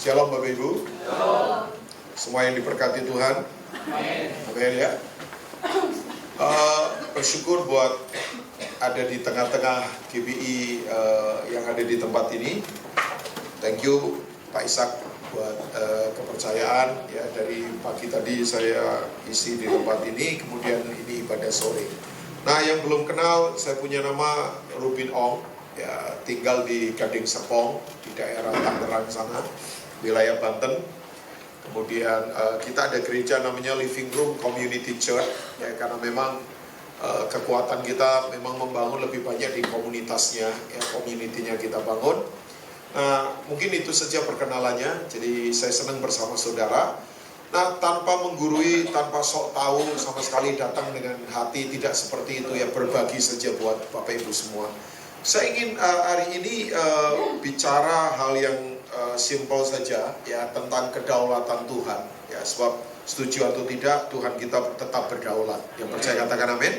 Shalom Bapak Ibu. Shalom. Semua yang diberkati Tuhan. Amin ya. Bersyukur buat ada di tengah-tengah GBI yang ada di tempat ini. Thank you Pak Ishak buat kepercayaan ya. Dari pagi tadi saya isi di tempat ini, kemudian ini ibadah sore. Nah, yang belum kenal, saya punya nama Rubin Ong ya, tinggal di Gading Serpong di daerah Tangerang sana, wilayah Banten. Kemudian kita ada gereja namanya Living Room Community Church ya, karena memang kekuatan kita memang membangun lebih banyak di komunitasnya ya, community-nya kita bangun. Nah, mungkin itu saja perkenalannya. Jadi saya senang bersama saudara. Nah, tanpa menggurui, tanpa sok tahu, sama sekali datang dengan hati, tidak seperti itu ya, berbagi saja buat Bapak Ibu semua. Saya ingin hari ini bicara hal yang simple saja ya, tentang kedaulatan Tuhan ya, sebab setuju atau tidak Tuhan kita tetap berdaulat. Yang percaya katakan amin.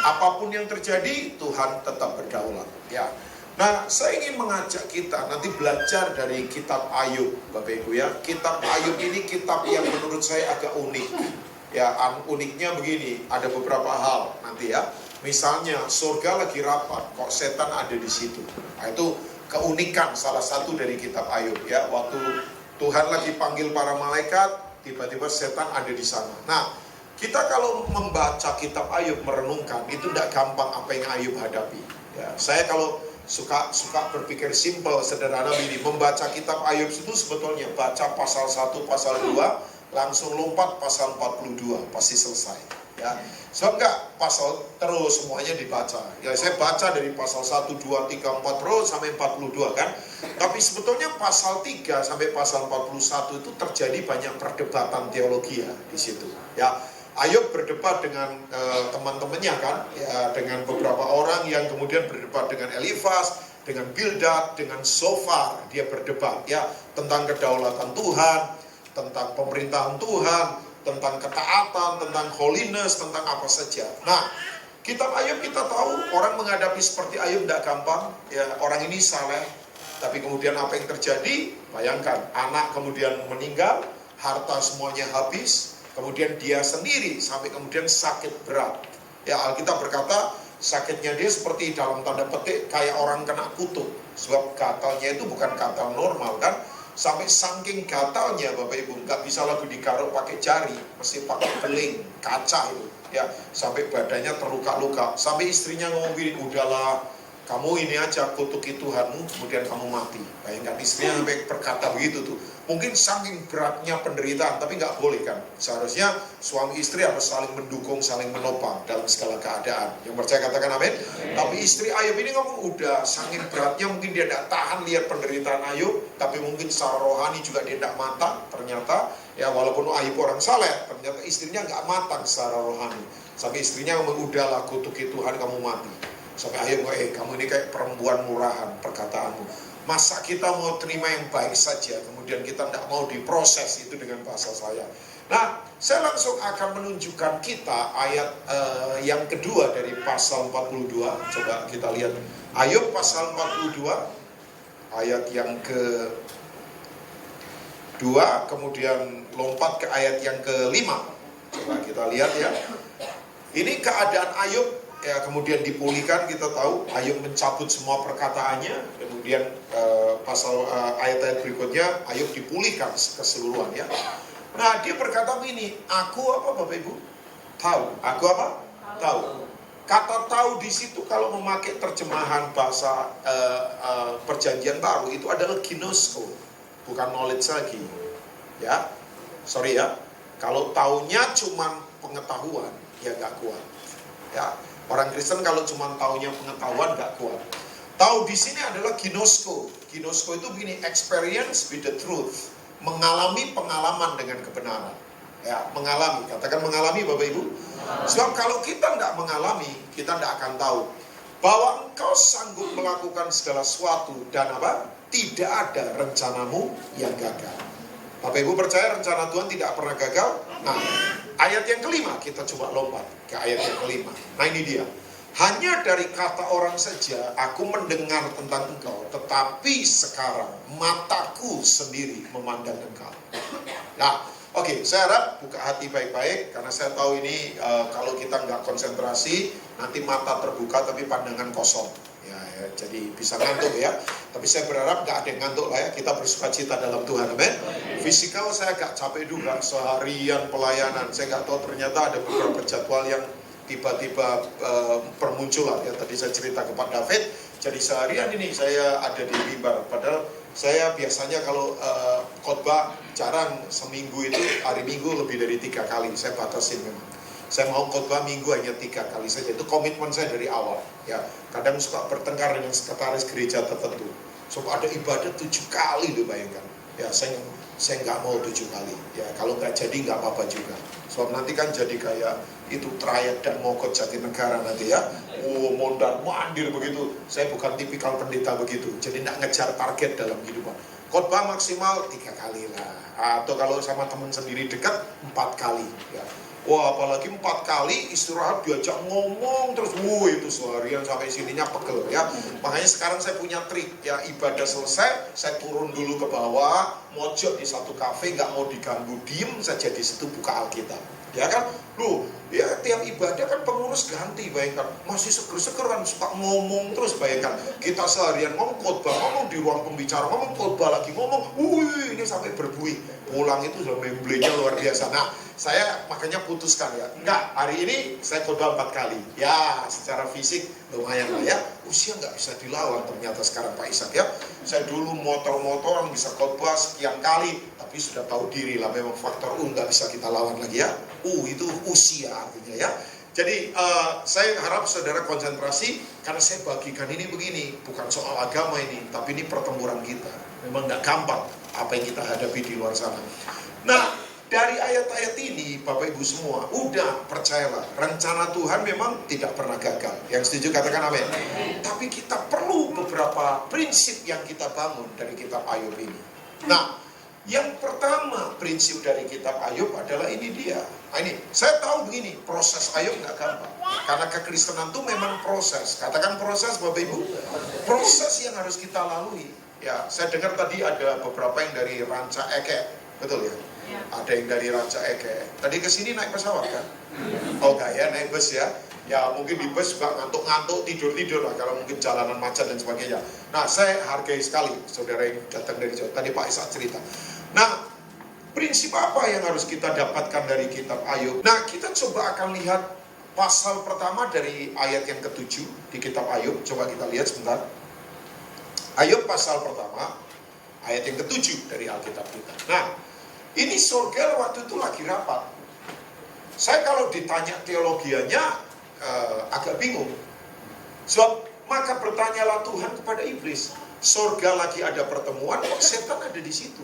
Apapun yang terjadi Tuhan tetap berdaulat ya. Nah, saya ingin mengajak kita nanti belajar dari kitab Ayub Bapak Ibu ya. Kitab Ayub ini kitab yang menurut saya agak unik ya. Uniknya begini, ada beberapa hal nanti ya. Misalnya surga lagi rapat, kok setan ada di situ. Nah, itu keunikan salah satu dari kitab Ayub ya. Waktu Tuhan lagi panggil para malaikat, tiba-tiba setan ada di sana. Nah, kita kalau membaca kitab Ayub, merenungkan, itu tidak gampang apa yang Ayub hadapi ya. Saya kalau suka berpikir simpel, sederhana begini, membaca kitab Ayub itu sebetulnya baca pasal 1, pasal 2, langsung lompat pasal 42, pasti selesai ya. So enggak, pasal terus semuanya dibaca ya. Saya baca dari pasal 1, 2, 3, 4 terus sampai 42 kan. Tapi sebetulnya pasal 3 sampai pasal 41 itu terjadi banyak perdebatan teologi ya di situ ya. Ayub berdebat dengan teman-temannya kan ya, dengan beberapa orang yang kemudian berdebat dengan Elifas, dengan Bildad, dengan Sofar. Dia berdebat ya tentang kedaulatan Tuhan, tentang pemerintahan Tuhan, tentang ketaatan, tentang holiness, tentang apa saja. Nah, kitab Ayub kita tahu orang menghadapi seperti Ayub tidak gampang ya. Orang ini saleh, tapi kemudian apa yang terjadi? Bayangkan, anak kemudian meninggal, harta semuanya habis, kemudian dia sendiri sampai kemudian sakit berat ya. Alkitab berkata sakitnya dia seperti dalam tanda petik kayak orang kena kutuk, sebab gatalnya itu bukan gatal normal kan. Sampai saking gatalnya Bapak Ibu, nggak bisa lagi digaruk pakai jari, mesti pakai beling kaca itu ya, sampai badannya terluka-luka. Sampai istrinya ngomong gini, udahlah kamu ini aja kutuki Tuhanmu, kemudian kamu mati. Bayangkan istrinya sampai berkata begitu tuh. Mungkin saking beratnya penderitaan, tapi nggak boleh kan. Seharusnya suami istri harus saling mendukung, saling menopang dalam segala keadaan. Yang percaya katakan amin. Tapi istri Ayub ini ngomong udah saking beratnya, mungkin dia tidak tahan lihat penderitaan Ayub, tapi mungkin secara rohani juga dia tidak matang. Ternyata ya, walaupun Ayub orang saleh, ternyata istrinya nggak matang secara rohani. Sampai istrinya ngomong udahlah kutuki Tuhan, kamu mati. Sampai Ayub ngomong, kamu ini kayak perempuan murahan perkataanmu. Masa kita mau terima yang baik saja, kemudian kita tidak mau diproses, itu dengan bahasa saya. Nah, saya langsung akan menunjukkan kita ayat yang kedua dari pasal 42. Coba kita lihat Ayub pasal 42, ayat yang ke-2, kemudian lompat ke ayat yang ke-5. Coba kita lihat ya. Ini keadaan Ayub ya, kemudian dipulihkan. Kita tahu Ayub mencabut semua perkataannya. Kemudian pasal ayat-ayat berikutnya Ayub dipulihkan keseluruhan ya. Nah, dia berkata begini, aku apa Bapak Ibu? Tahu. Aku apa? Tahu. Kata tahu di situ kalau memakai terjemahan bahasa Perjanjian Baru itu adalah ginosko, bukan knowledge lagi. Ya. Sorry ya. Kalau taunya cuman pengetahuan, ya nggak kuat. Ya. Orang Kristen kalau cuma taunya pengetahuan nggak kuat. Tahu di sini adalah ginosko. Ginosko itu begini, experience with the truth, mengalami pengalaman dengan kebenaran. Ya, mengalami. Katakan mengalami Bapak Ibu. Sebab kalau kita tidak mengalami, kita tidak akan tahu bahwa engkau sanggup melakukan segala sesuatu dan apa? Tidak ada rencanamu yang gagal. Bapak Ibu percaya rencana Tuhan tidak pernah gagal? Nah, ayat yang kelima kita coba lompat ke ayat yang kelima. Nah, ini dia. Hanya dari kata orang saja aku mendengar tentang engkau, tetapi sekarang mataku sendiri memandang engkau. Nah, oke, saya harap buka hati baik-baik, karena saya tahu ini kalau kita nggak konsentrasi, nanti mata terbuka tapi pandangan kosong. Ya, jadi bisa ngantuk ya. Tapi saya berharap nggak ada yang ngantuk lah ya. Kita bersukacita dalam Tuhan, amin. Fisikal saya agak capek juga, seharian pelayanan. Saya nggak tahu ternyata ada beberapa jadwal yang tiba-tiba permunculan ya. Tadi saya cerita ke Pak David, jadi seharian ini saya ada di mimbar. Padahal saya biasanya kalau khotbah jarang, seminggu itu hari Minggu lebih dari 3 kali. Saya batasin memang. Saya mau khotbah minggu hanya 3 kali saja. Itu komitmen saya dari awal. Ya, kadang suka bertengkar dengan sekretaris gereja tertentu. So ada ibadah 7 kali loh, bayangkan. Ya, saya nggak mau 7 kali. Ya, kalau nggak jadi nggak apa-apa juga. Sebab nanti kan jadi kayak itu trayek dan mogok Jatinegara nanti ya. Mondar mandir begitu. Saya bukan tipikal pendeta begitu. Jadi nggak ngejar target dalam kehidupan. Khotbah maksimal 3 kali lah. Atau kalau sama teman sendiri dekat 4 kali. Ya. Wah, apalagi 4 kali istirahat diajak ngomong terus, itu seharian sampai sininya pegel ya. Makanya sekarang saya punya trik ya, ibadah selesai, saya turun dulu ke bawah, mojok di satu kafe, nggak mau diganggu, diem saja di situ buka Alkitab. Ya kan, ya tiap ibadah kan pengurus ganti, bayangkan, masih seger-seger kan, suka ngomong terus, bayangkan, kita seharian ngomong khotbah, ngomong di ruang pembicara, ngomong khotbah lagi, ngomong, ini sampai berbuih, pulang itu sudah memblenya luar biasa. Nah, saya makanya putuskan ya, enggak, hari ini saya khotbah 4 kali, ya secara fisik lumayan lah ya, usia nggak bisa dilawan ternyata sekarang Pak Ishak ya. Saya dulu motor-motoran bisa khotbah sekian kali, tapi sudah tahu diri lah, memang faktor nggak bisa kita lawan lagi ya. Itu usia artinya ya. Jadi saya harap saudara konsentrasi, karena saya bagikan ini begini, bukan soal agama ini, tapi ini pertempuran kita. Memang nggak gampang apa yang kita hadapi di luar sana. Nah, dari ayat-ayat ini, Bapak Ibu semua, udah percayalah, rencana Tuhan memang tidak pernah gagal. Yang setuju katakan amin. Tapi kita perlu beberapa prinsip yang kita bangun dari kitab Ayub ini. Nah, yang pertama prinsip dari kitab Ayub adalah ini dia. Nah ini, saya tahu begini, proses Ayub nggak gampang. Karena kekristenan itu memang proses. Katakan proses, Bapak Ibu. Proses yang harus kita lalui. Ya, saya dengar tadi ada beberapa yang dari Ranca Ekek, betul ya? Ada yang dari Ranca Ekek. Tadi ke sini naik pesawat kan? Oh enggak ya, naik bus ya. Ya mungkin di bus juga ngantuk-ngantuk, tidur-tidur lah kalau mungkin jalanan macet dan sebagainya. Nah, saya hargai sekali saudara yang datang dari jauh. Tadi Pak Ishak cerita. Nah, prinsip apa yang harus kita dapatkan dari kitab Ayub? Nah, kita coba akan lihat pasal pertama dari ayat yang ke-7 di kitab Ayub. Coba kita lihat sebentar. Ayub pasal pertama, ayat yang ke-7 dari Alkitab kita. Nah, ini surga waktu itu lagi rapat. Saya kalau ditanya teologianya agak bingung. Sebab maka bertanyalah Tuhan kepada iblis. Surga lagi ada pertemuan, kok setan ada di situ?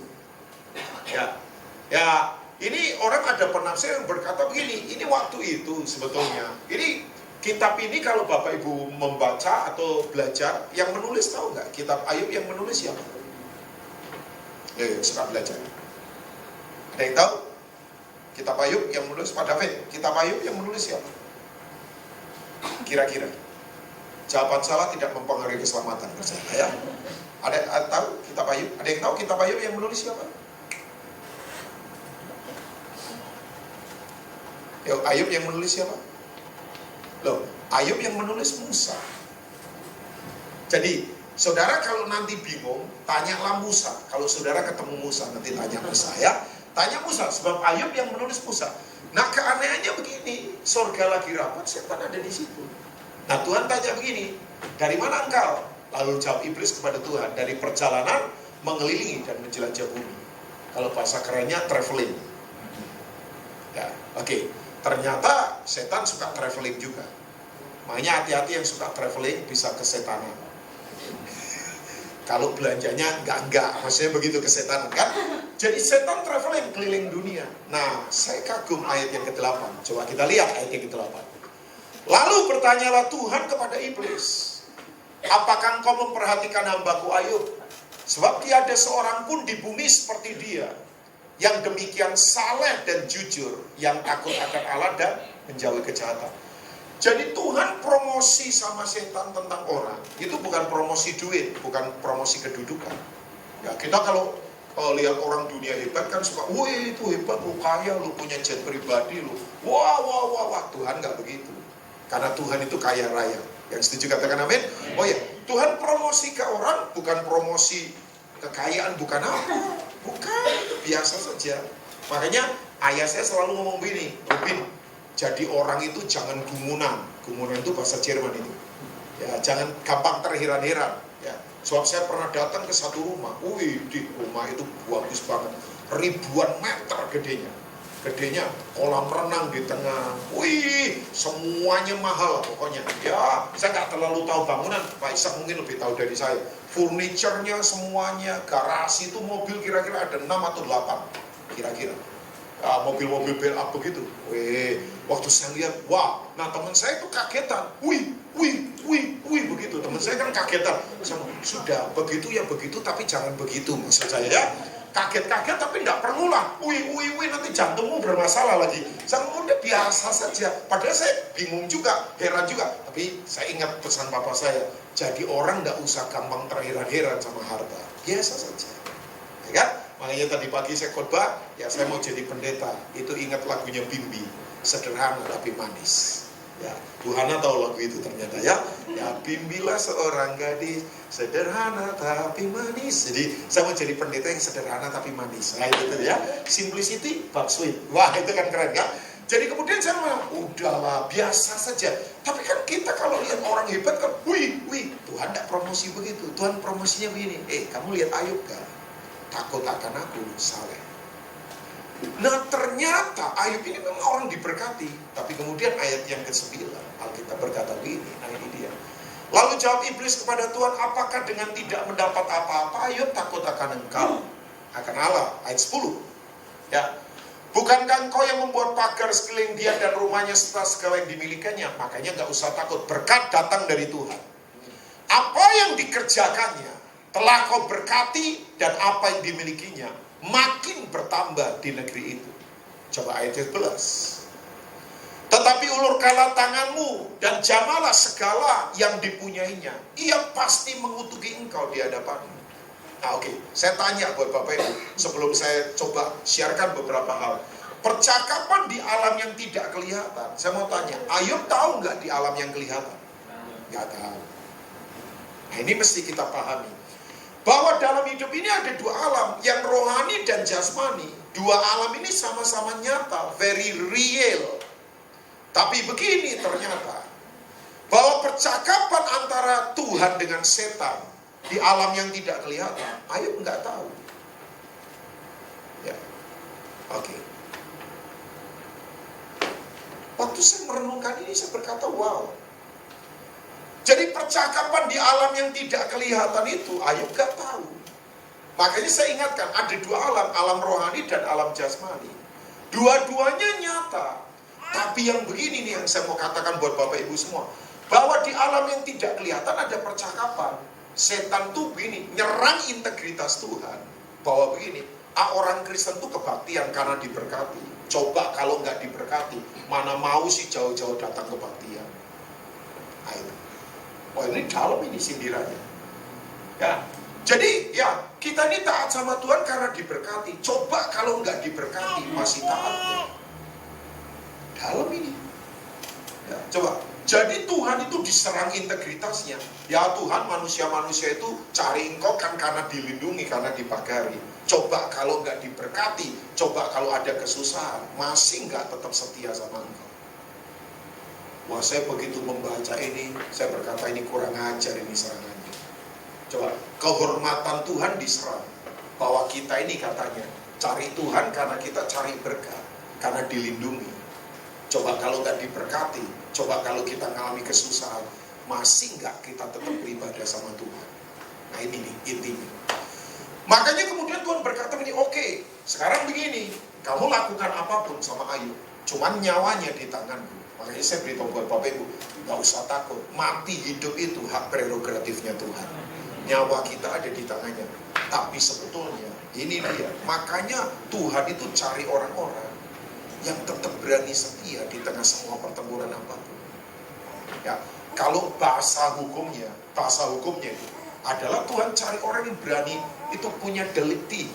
Ya, ini orang ada penafsir yang berkata begini, ini waktu itu sebetulnya. Ini kitab ini kalau Bapak Ibu membaca atau belajar, yang menulis tahu nggak? Kitab Ayub yang menulis siapa? Suka belajar. Ada yang tahu? Kitab Ayub yang menulis Pak David. Kitab Ayub yang menulis siapa? Kira-kira. Jawaban salah tidak mempengaruhi keselamatan, percaya ya. Ada tahu kitab Ayub? Ada yang tahu kitab Ayub yang menulis siapa? Ayub yang menulis siapa? Ayub yang menulis Musa. Jadi, saudara kalau nanti bingung, tanyalah Musa. Kalau saudara ketemu Musa, nanti tanya Musa ya. Tanya Musa, sebab Ayub yang menulis Musa. Nah, keanehannya begini, surga lagi rapat, setan ada di situ. Nah, Tuhan tanya begini, dari mana engkau? Lalu jawab iblis kepada Tuhan, dari perjalanan mengelilingi dan menjelajah bumi. Kalau bahasa kerennya traveling. Ya, oke. Ternyata setan suka traveling juga. Makanya hati-hati yang suka traveling bisa kesetanan. Kalau belanjanya enggak, maksudnya begitu kesetanan kan? Jadi setan traveling keliling dunia. Nah, saya kagum ayat yang ke-8. Coba kita lihat ayat yang ke-8. Lalu bertanyalah Tuhan kepada iblis, apakah engkau memperhatikan hambaku Ayub? Sebab tiada seorang pun di bumi seperti dia, yang demikian saleh dan jujur, yang takut akan Allah dan menjauhi kejahatan. Jadi Tuhan promosi sama setan tentang orang, itu bukan promosi duit, bukan promosi kedudukan. Ya, kita kalau lihat orang dunia hebat kan suka, wih itu hebat, lu kaya, lu punya jet pribadi, lu wah. Tuhan nggak begitu. Karena Tuhan itu kaya raya. Yang setuju katakan amin. Oh ya, Tuhan promosi ke orang, bukan promosi kekayaan, bukan apa. Bukan, itu biasa saja. Makanya ayah saya selalu ngomong begini, Robin, jadi orang itu jangan gumunan. Gumunan itu bahasa Jerman itu. Ya, jangan gampang terheran-heran. Ya, sebab saya pernah datang ke satu rumah. Wih, di rumah itu bagus banget. Ribuan meter gedenya. Gedenya kolam renang di tengah. Wih, semuanya mahal pokoknya. Ya, saya nggak terlalu tahu bangunan. Pak Ishak mungkin lebih tahu dari saya. Furniturnya semuanya, garasi itu mobil kira-kira ada 6 atau 8. Kira-kira. Mobil-mobil build up begitu. Waktu saya lihat, wah, nah teman saya itu kagetan. Wih, begitu. Teman saya kan kagetan. Sudah, begitu ya begitu, tapi jangan begitu maksud saya ya. Kaget-kaget tapi enggak perlulah. Wih, nanti jantungmu bermasalah lagi. Saya udah biasa saja. Padahal saya bingung juga, heran juga. Tapi saya ingat pesan papa saya. Jadi orang enggak usah gampang terheran-heran sama harta. Biasa saja. Ya kan? Makanya tadi pagi saya khotbah, ya saya mau jadi pendeta. Itu ingat lagunya Bimbi, sederhana tapi manis. Ya, Bu Hana tahu lagu itu ternyata ya. Ya, Bimbilah seorang gadis, sederhana tapi manis. Jadi saya mau jadi pendeta yang sederhana tapi manis. Nah itu ya, simplicity but sweet. Wah itu kan keren ya. Jadi kemudian saya bilang, udahlah biasa saja. Tapi kan kita kalau lihat orang hebat kan, wih, Tuhan tidak promosi begitu. Tuhan promosinya begini. Kamu lihat Ayub kan? Takut akan aku, saleh. Nah ternyata Ayub ini memang orang diberkati. Tapi kemudian ayat yang ke-9 Alkitab berkata begini, nah ini dia. Lalu jawab iblis kepada Tuhan, apakah dengan tidak mendapat apa-apa Ayub takut akan engkau, akan Allah. Ayat 10 ya. Bukankah engkau yang membuat pagar sekeliling dia dan rumahnya serta segala yang dimilikannya? Makanya gak usah takut, berkat datang dari Tuhan. Apa yang dikerjakannya telah kau berkati, dan apa yang dimilikinya makin bertambah di negeri itu. Coba ayat 11. Tetapi ulurkanlah tanganmu dan jamalah segala yang dipunyainya. Ia pasti mengutuki engkau di hadapanmu. Nah oke, saya tanya buat Bapak Ibu sebelum saya coba siarkan beberapa hal. Percakapan di alam yang tidak kelihatan. Saya mau tanya, Ayub tahu nggak di alam yang kelihatan? Nggak tahu. Nah ini mesti kita pahami. Bahwa dalam hidup ini ada dua alam, yang rohani dan jasmani. Dua alam ini sama-sama nyata, very real. Tapi begini ternyata, bahwa percakapan antara Tuhan dengan setan di alam yang tidak kelihatan, Ayub nggak tahu. Ya, oke. Waktu saya merenungkan ini, saya berkata, wow. Jadi percakapan di alam yang tidak kelihatan itu Ayub gak tahu. Makanya saya ingatkan ada dua alam, alam rohani dan alam jasmani. Dua-duanya nyata. Tapi yang begini nih yang saya mau katakan buat Bapak Ibu semua, bahwa di alam yang tidak kelihatan ada percakapan. Setan tuh begini, nyerang integritas Tuhan. Bahwa begini, orang Kristen tuh kebaktian karena diberkati. Coba kalau nggak diberkati, mana mau sih jauh-jauh datang kebaktian. Ayo. Oh ini dalam ini sindirannya. Ya, jadi ya kita ini taat sama Tuhan karena diberkati. Coba kalau nggak diberkati masih taat ya. Dalam ini. Ya, coba. Jadi Tuhan itu diserang integritasnya. Ya Tuhan, manusia-manusia itu cari engkau kan karena dilindungi, karena dipagari. Coba kalau nggak diberkati, coba kalau ada kesusahan, masih nggak tetap setia sama engkau. Wah saya begitu membaca ini, saya berkata ini kurang ajar ini serangannya. Coba, kehormatan Tuhan diserang. Bahwa kita ini katanya cari Tuhan karena kita cari berkat, karena dilindungi. Coba kalau nggak diberkati, coba kalau kita mengalami kesusahan, masih nggak kita tetap beribadah sama Tuhan. Nah ini nih intinya. Makanya kemudian Tuhan berkata begini, oke, sekarang begini, kamu lakukan apapun sama Ayub, cuman nyawanya di tanganku. Makanya saya beritahu buat Bapak Ibu, gak usah takut. Mati hidup itu hak prerogatifnya Tuhan. Nyawa kita ada di tangannya. Tapi sebetulnya, ini dia. Makanya Tuhan itu cari orang-orang yang tetap berani setia di tengah semua pertempuran apapun. Ya, kalau bahasa hukumnya itu adalah Tuhan cari orang yang berani, itu punya delikti.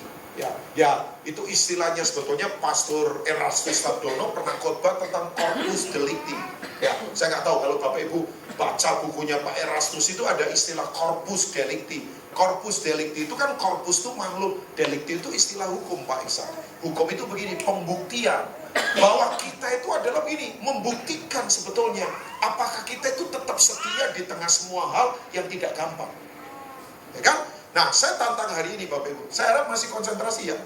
Ya, itu istilahnya sebetulnya Pastor Erastus Sabdono pernah khotbah tentang corpus delicti. Ya, saya nggak tahu kalau Bapak Ibu baca bukunya Pak Erastus itu ada istilah corpus delicti. Corpus delicti itu kan corpus itu makhluk, delicti itu istilah hukum Pak Isa. Hukum itu begini, pembuktian bahwa kita itu adalah begini, membuktikan sebetulnya apakah kita itu tetap setia di tengah semua hal yang tidak gampang. Ya kan? Nah, saya tantang hari ini Bapak Ibu. Saya harap masih konsentrasi ya.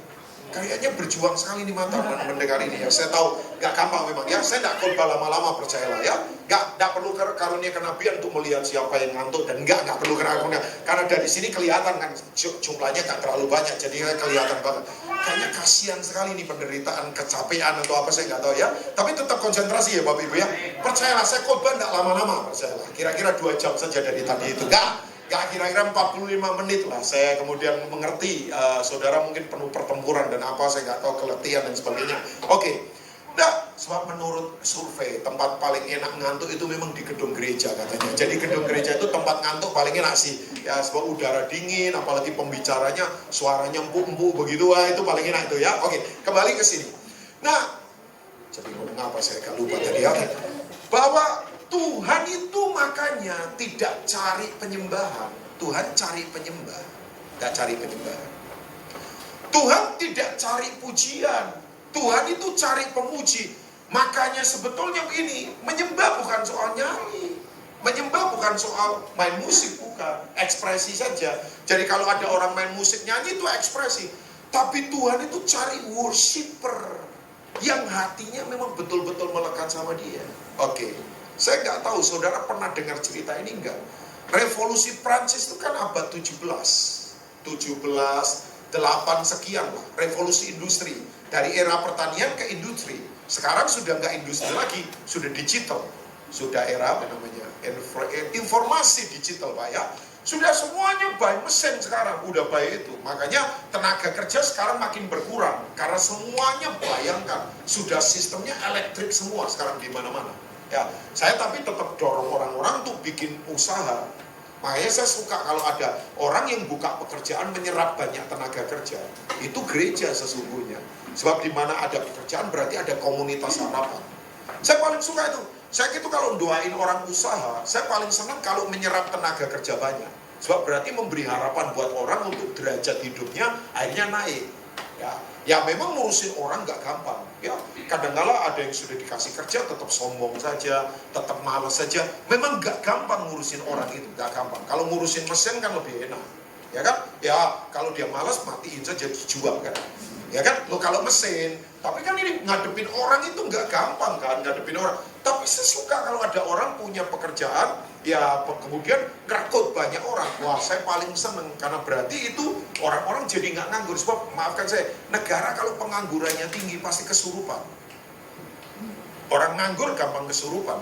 Kayaknya berjuang sekali nih mantap mendengar ini ya. Saya tahu gak gampang memang ya. Saya gak khotbah lama-lama, percayalah ya. Gak perlu karunia kenabian untuk melihat siapa yang ngantuk. Dan gak perlu karunia. Karena dari sini kelihatan kan jumlahnya gak terlalu banyak. Jadi kelihatan banget. Kayaknya kasihan sekali nih penderitaan, kecapean atau apa saya gak tahu ya. Tapi tetap konsentrasi ya Bapak Ibu ya. Percayalah, saya khotbah gak lama-lama, percayalah. Kira-kira 2 jam saja dari tadi itu. Gak kira-kira 45 menit lah saya kemudian mengerti saudara mungkin penuh pertempuran dan apa saya nggak tahu, keletihan dan sebagainya. Oke. Nah, sebab menurut survei tempat paling enak ngantuk itu memang di gedung gereja katanya. Jadi gedung gereja itu tempat ngantuk paling enak sih. Ya sebab udara dingin, apalagi pembicaranya suaranya empuk-empuk begitu, itu paling enak itu ya. Oke, kembali ke sini. Nah, jadi ngomong apa saya agak lupa tadi ya. Bahwa Tuhan itu makanya tidak cari penyembahan. Tuhan cari penyembah, gak cari penyembahan. Tuhan tidak cari pujian. Tuhan itu cari pemuji. Makanya sebetulnya begini, menyembah bukan soal nyanyi. Menyembah bukan soal main musik, bukan. Ekspresi saja. Jadi kalau ada orang main musik, nyanyi itu ekspresi. Tapi Tuhan itu cari worshiper yang hatinya memang betul-betul melekat sama dia. Oke. Saya nggak tahu, saudara pernah dengar cerita ini nggak? Revolusi Prancis itu kan abad 17, 8 sekian lah. Revolusi industri. Dari era pertanian ke industri. Sekarang sudah nggak industri lagi, sudah digital. Sudah era apa namanya? Informasi digital Pak ya. Sudah semuanya by mesin sekarang, udah by itu. Makanya tenaga kerja sekarang makin berkurang. Karena semuanya bayangkan, sudah sistemnya elektrik semua sekarang di mana-mana. Ya, saya tapi tetap dorong orang-orang untuk bikin usaha. Makanya saya suka kalau ada orang yang buka pekerjaan menyerap banyak tenaga kerja. Itu gereja sesungguhnya. Sebab di mana ada pekerjaan berarti ada komunitas harapan. Saya paling suka itu. Saya gitu kalau doain orang usaha, saya paling senang kalau menyerap tenaga kerja banyak. Sebab berarti memberi harapan buat orang untuk derajat hidupnya akhirnya naik. Ya memang ngurusin orang gak gampang. Ya, kadang-kala ada yang sudah dikasih kerja tetap sombong saja, tetap malas saja. Memang gak gampang ngurusin orang itu, gak gampang. Kalau ngurusin mesin kan lebih enak. Ya kan? Ya kalau dia malas matiin saja dijual kan. Ya kan? Lo kalau mesin, tapi kan ini ngadepin orang itu gak gampang kan, ngadepin orang. Tapi saya suka kalau ada orang punya pekerjaan, ya kemudian ngerekrut banyak orang. Wah, saya paling seneng karena berarti itu orang-orang jadi nggak nganggur. Sebab maafkan saya, negara kalau penganggurannya tinggi pasti kesurupan. Orang nganggur gampang kesurupan,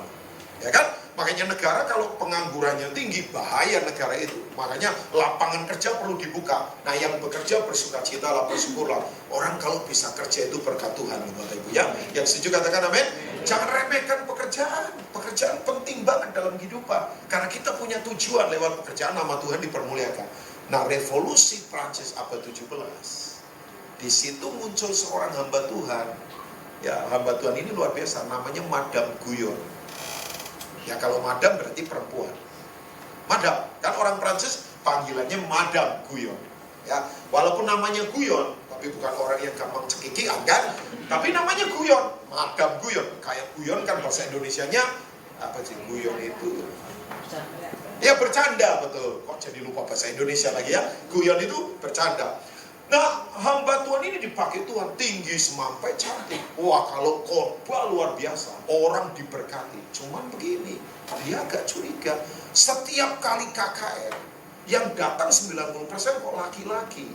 ya kan? Makanya negara kalau penganggurannya tinggi, bahaya negara itu. Makanya lapangan kerja perlu dibuka. Nah, yang bekerja bersukacitalah, bersyukurlah. Orang kalau bisa kerja itu berkat Tuhan, Bapak Ibu ya. Yang setuju katakan amin. Jangan remehkan pekerjaan. Pekerjaan penting banget dalam kehidupan. Karena kita punya tujuan lewat pekerjaan, nama Tuhan dipermuliakan. Nah, revolusi Prancis abad 17. Di situ muncul seorang hamba Tuhan. Ya, hamba Tuhan ini luar biasa. Namanya Madame Guyon. Ya kalau madam berarti perempuan. Madam, kan orang Prancis panggilannya Madame Guyon. Ya, walaupun namanya Guyon, tapi bukan orang yang gampang cekikian kan? Tapi namanya Guyon, Madame Guyon. Kayak Guyon kan bahasa Indonesianya apa sih Guyon itu? Ya bercanda, betul. Kok jadi lupa bahasa Indonesia lagi ya? Guyon itu bercanda. Nah, hamba Tuhan ini dipakai Tuhan, tinggi semampai, cantik. Wah, kalau khotbah luar biasa, orang diberkati. Cuman begini, dia agak curiga. Setiap kali KKR, yang datang 90% kok laki-laki.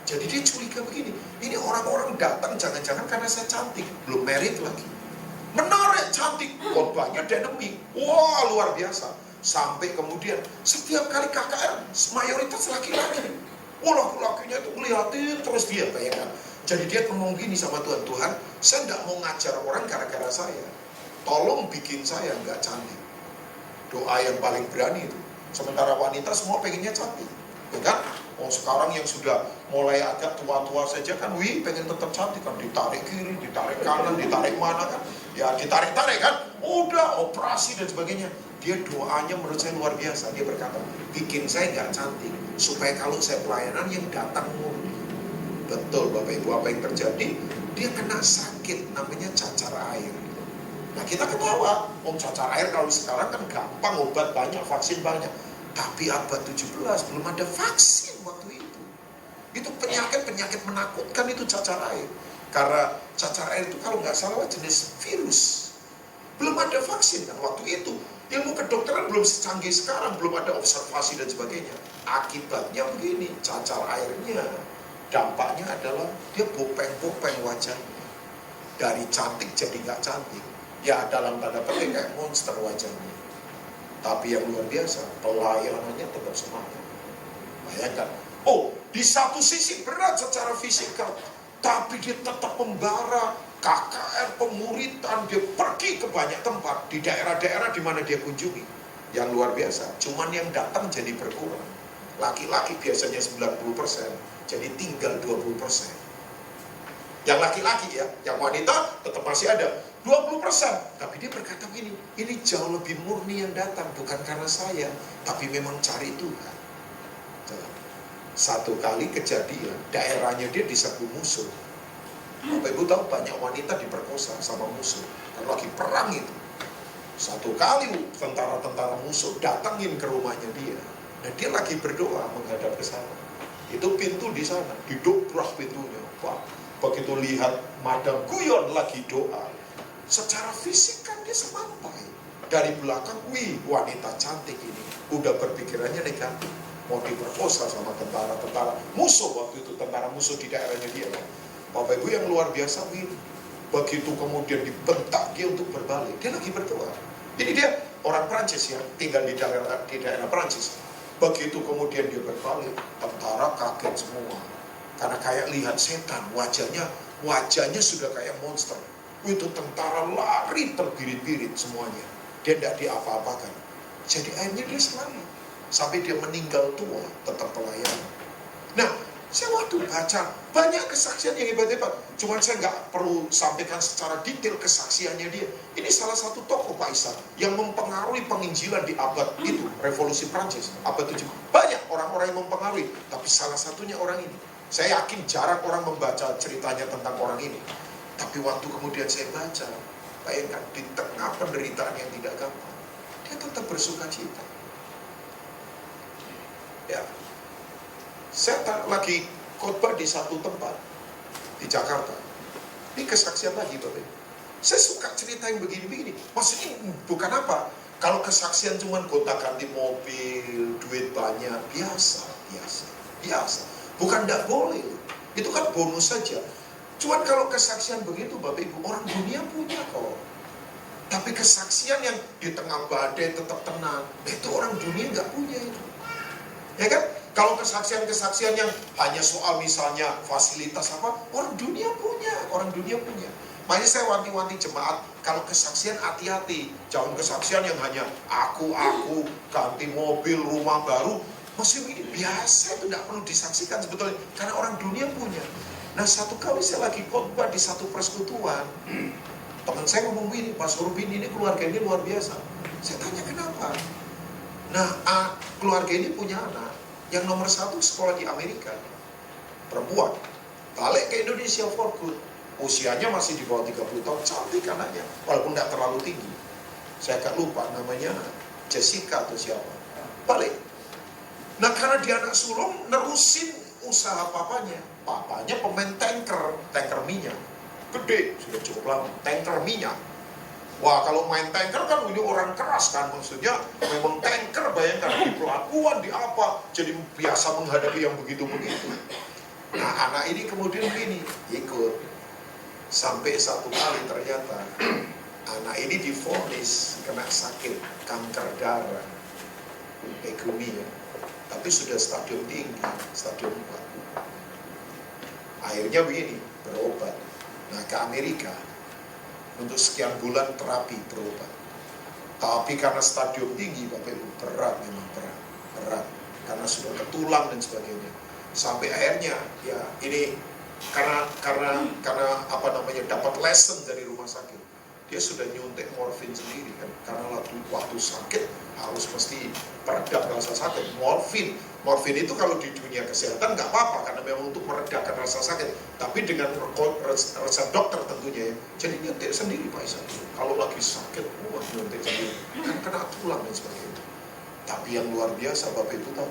Jadi dia curiga begini, ini orang-orang datang jangan-jangan karena saya cantik, belum married lagi. Menarik, cantik, khotbahnya dynamic. Wah, luar biasa. Sampai kemudian, setiap kali KKR, mayoritas laki-laki. Oh, laki-lakinya itu ngeliatin terus dia, bayangkan. Jadi dia ngomong gini sama Tuhan, Tuhan, saya nggak mau ngajar orang gara-gara saya. Tolong bikin saya nggak cantik. Doa yang paling berani itu. Sementara wanita semua pengennya cantik, ya kan? Oh sekarang yang sudah mulai agak tua-tua saja kan, pengen tetap cantik kan, ditarik kiri, ditarik kanan, ditarik mana kan, ya ditarik-tarik kan, udah operasi dan sebagainya. Dia doanya menurut saya luar biasa. Dia berkata, bikin saya nggak cantik, supaya kalau saya pelayanan yang datang murni. Betul Bapak Ibu, apa yang terjadi? Dia kena sakit namanya cacar air. Nah kita ketawa, cacar air kalau sekarang kan gampang, obat banyak, vaksin banyak. Tapi abad 17 belum ada vaksin waktu itu. Itu penyakit-penyakit menakutkan itu cacar air. Karena cacar air itu kalau nggak salah jenis virus. Belum ada vaksin kan waktu itu. Ilmu kedokteran belum secanggih sekarang, belum ada observasi dan sebagainya. Akibatnya begini, cacar airnya dampaknya adalah dia bopeng-bopeng wajahnya. Dari cantik jadi nggak cantik. Ya dalam tanda petik kayak monster wajahnya. Tapi yang luar biasa, pelayanannya tetap semangat. Bayangkan, di satu sisi berat secara fisikal, tapi dia tetap membara KKR, pemuritan, dia pergi ke banyak tempat, di daerah-daerah di mana dia kunjungi. Yang luar biasa, cuman yang datang jadi berkurang. Laki-laki biasanya 90%, jadi tinggal 20%. Yang laki-laki ya, yang wanita tetap masih ada 20%. Tapi dia berkata begini, ini jauh lebih murni yang datang, bukan karena saya, tapi memang cari Tuhan. Satu kali kejadian, daerahnya dia diserbu musuh. Bapak Ibu tahu banyak wanita diperkosa sama musuh, kalau lagi perang itu. Satu kali tentara-tentara musuh datangin ke rumahnya dia. Dan dia lagi berdoa menghadap ke sana. Itu pintu di sana, didobrak pintunya. Wah, begitu lihat Madam Guyon lagi doa, secara fisik kan dia semampai. Dari belakang, wanita cantik ini. Udah berpikirannya negatif. Mau diperkosa sama tentara-tentara musuh waktu itu. Tentara musuh di daerahnya dia kan. Bapak Ibu yang luar biasa, begitu kemudian dibentak dia untuk berbalik. Dia lagi berdoa. Jadi dia orang Prancis ya, tinggal di daerah Prancis. Begitu kemudian dia berbalik, tentara kaget semua. Karena kayak lihat setan, wajahnya sudah kayak monster. Itu tentara lari terbirit-birit semuanya. Dia tidak diapa-apakan. Jadi akhirnya dia selamat. Sampai dia meninggal tua, tetap pelayanan. Nah, saya waktu baca, banyak kesaksian yang hebat-hebat. Cuman saya nggak perlu sampaikan secara detail kesaksiannya dia. Ini salah satu tokoh Pak Ishak yang mempengaruhi penginjilan di abad itu, revolusi Prancis, abad 7. Banyak orang-orang yang mempengaruhi, tapi salah satunya orang ini. Saya yakin jarang orang membaca ceritanya tentang orang ini. Tapi waktu kemudian saya baca, bayangkan di tengah penderitaan yang tidak gampang, dia tetap bersuka cita. Ya, saya lagi khotbah di satu tempat di Jakarta. Ini kesaksian lagi Bapak. Saya suka cerita yang begini-begini. Maksudnya bukan apa. Kalau kesaksian cuma gonta-ganti mobil, duit banyak, biasa. Bukan tidak boleh. Itu kan bonus saja. Cuman kalau kesaksian begitu Bapak Ibu, orang dunia punya kok. Tapi kesaksian yang di tengah badai tetap tenang, itu orang dunia nggak punya itu. Ya kan? Kalau kesaksian-kesaksian yang hanya soal misalnya fasilitas apa, orang dunia punya. Makanya saya wanti-wanti jemaat, kalau kesaksian hati-hati. Jangan kesaksian yang hanya aku, ganti mobil, rumah baru. Maksudnya ini biasa, itu tidak perlu disaksikan sebetulnya. Karena orang dunia punya. Nah satu kali saya lagi khotbah di satu persekutuan. Teman saya ngomong begini, Pak Surbin ini keluarga ini luar biasa. Saya tanya kenapa? Nah keluarga ini punya anak. Yang nomor 1 sekolah di Amerika, perempuan, balik ke Indonesia for good. Usianya masih di bawah 30 tahun, cantik anaknya, walaupun tidak terlalu tinggi. Saya agak lupa namanya, Jessica atau siapa. Balik. Nah karena dia anak sulung, nerusin usaha papanya. Papanya pemain tanker minyak. Gede, sudah cukup lama, tanker minyak. Wah kalau main tanker kan ini orang keras kan, maksudnya memang tanker, bayangkan di pelabuhan, di apa, jadi biasa menghadapi yang begitu-begitu. Nah anak ini kemudian begini, ikut. Sampai satu kali ternyata anak ini divonis kena sakit kanker darah, leukemia, tapi sudah stadium tinggi, stadium 4. Akhirnya begini, berobat. Nah ke Amerika, untuk sekian bulan terapi berobat. Tapi karena stadium tinggi, Bapak Ibu, berat memang berat. Karena sudah ke tulang dan sebagainya. Sampai akhirnya ya ini karena apa namanya, dapat lesson dari rumah sakit. Dia sudah nyuntik morfin sendiri kan, karena waktu sakit harus mesti peredam rasa sakit. Morfin itu kalau di dunia kesehatan nggak apa-apa karena memang untuk meredakan rasa sakit. Tapi dengan resep dokter tentunya ya. Jadi nyuntik sendiri Pak Isa. Kalau lagi sakit, nyuntik sendiri. Kan kena tulang dan sebagainya. Tapi yang luar biasa Bapak Ibu tahu,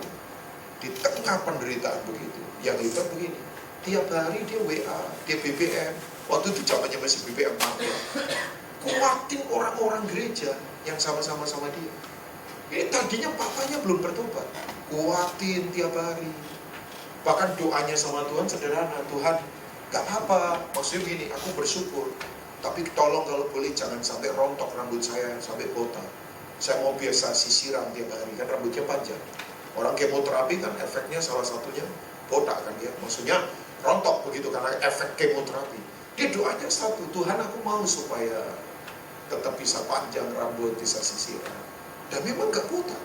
di tengah penderitaan begitu, yang hebat begini, tiap hari dia WA, dia BBM. Waktu itu zamannya masih BBM manual. Kuatin orang-orang gereja yang sama-sama sama dia. Ini tadinya papanya belum bertobat, kuatin tiap hari. Bahkan doanya sama Tuhan sederhana, Tuhan gak apa-apa, maksudnya gini, aku bersyukur, tapi tolong kalau boleh jangan sampai rontok rambut saya, sampai botak. Saya mau biasa sisiran tiap hari, kan rambutnya panjang. Orang kemoterapi kan efeknya salah satunya botak kan ya, maksudnya rontok begitu karena efek kemoterapi. Dia doanya satu, Tuhan aku mau supaya tetap bisa panjang rambut, bisa sisiran. Dan memang gak botak.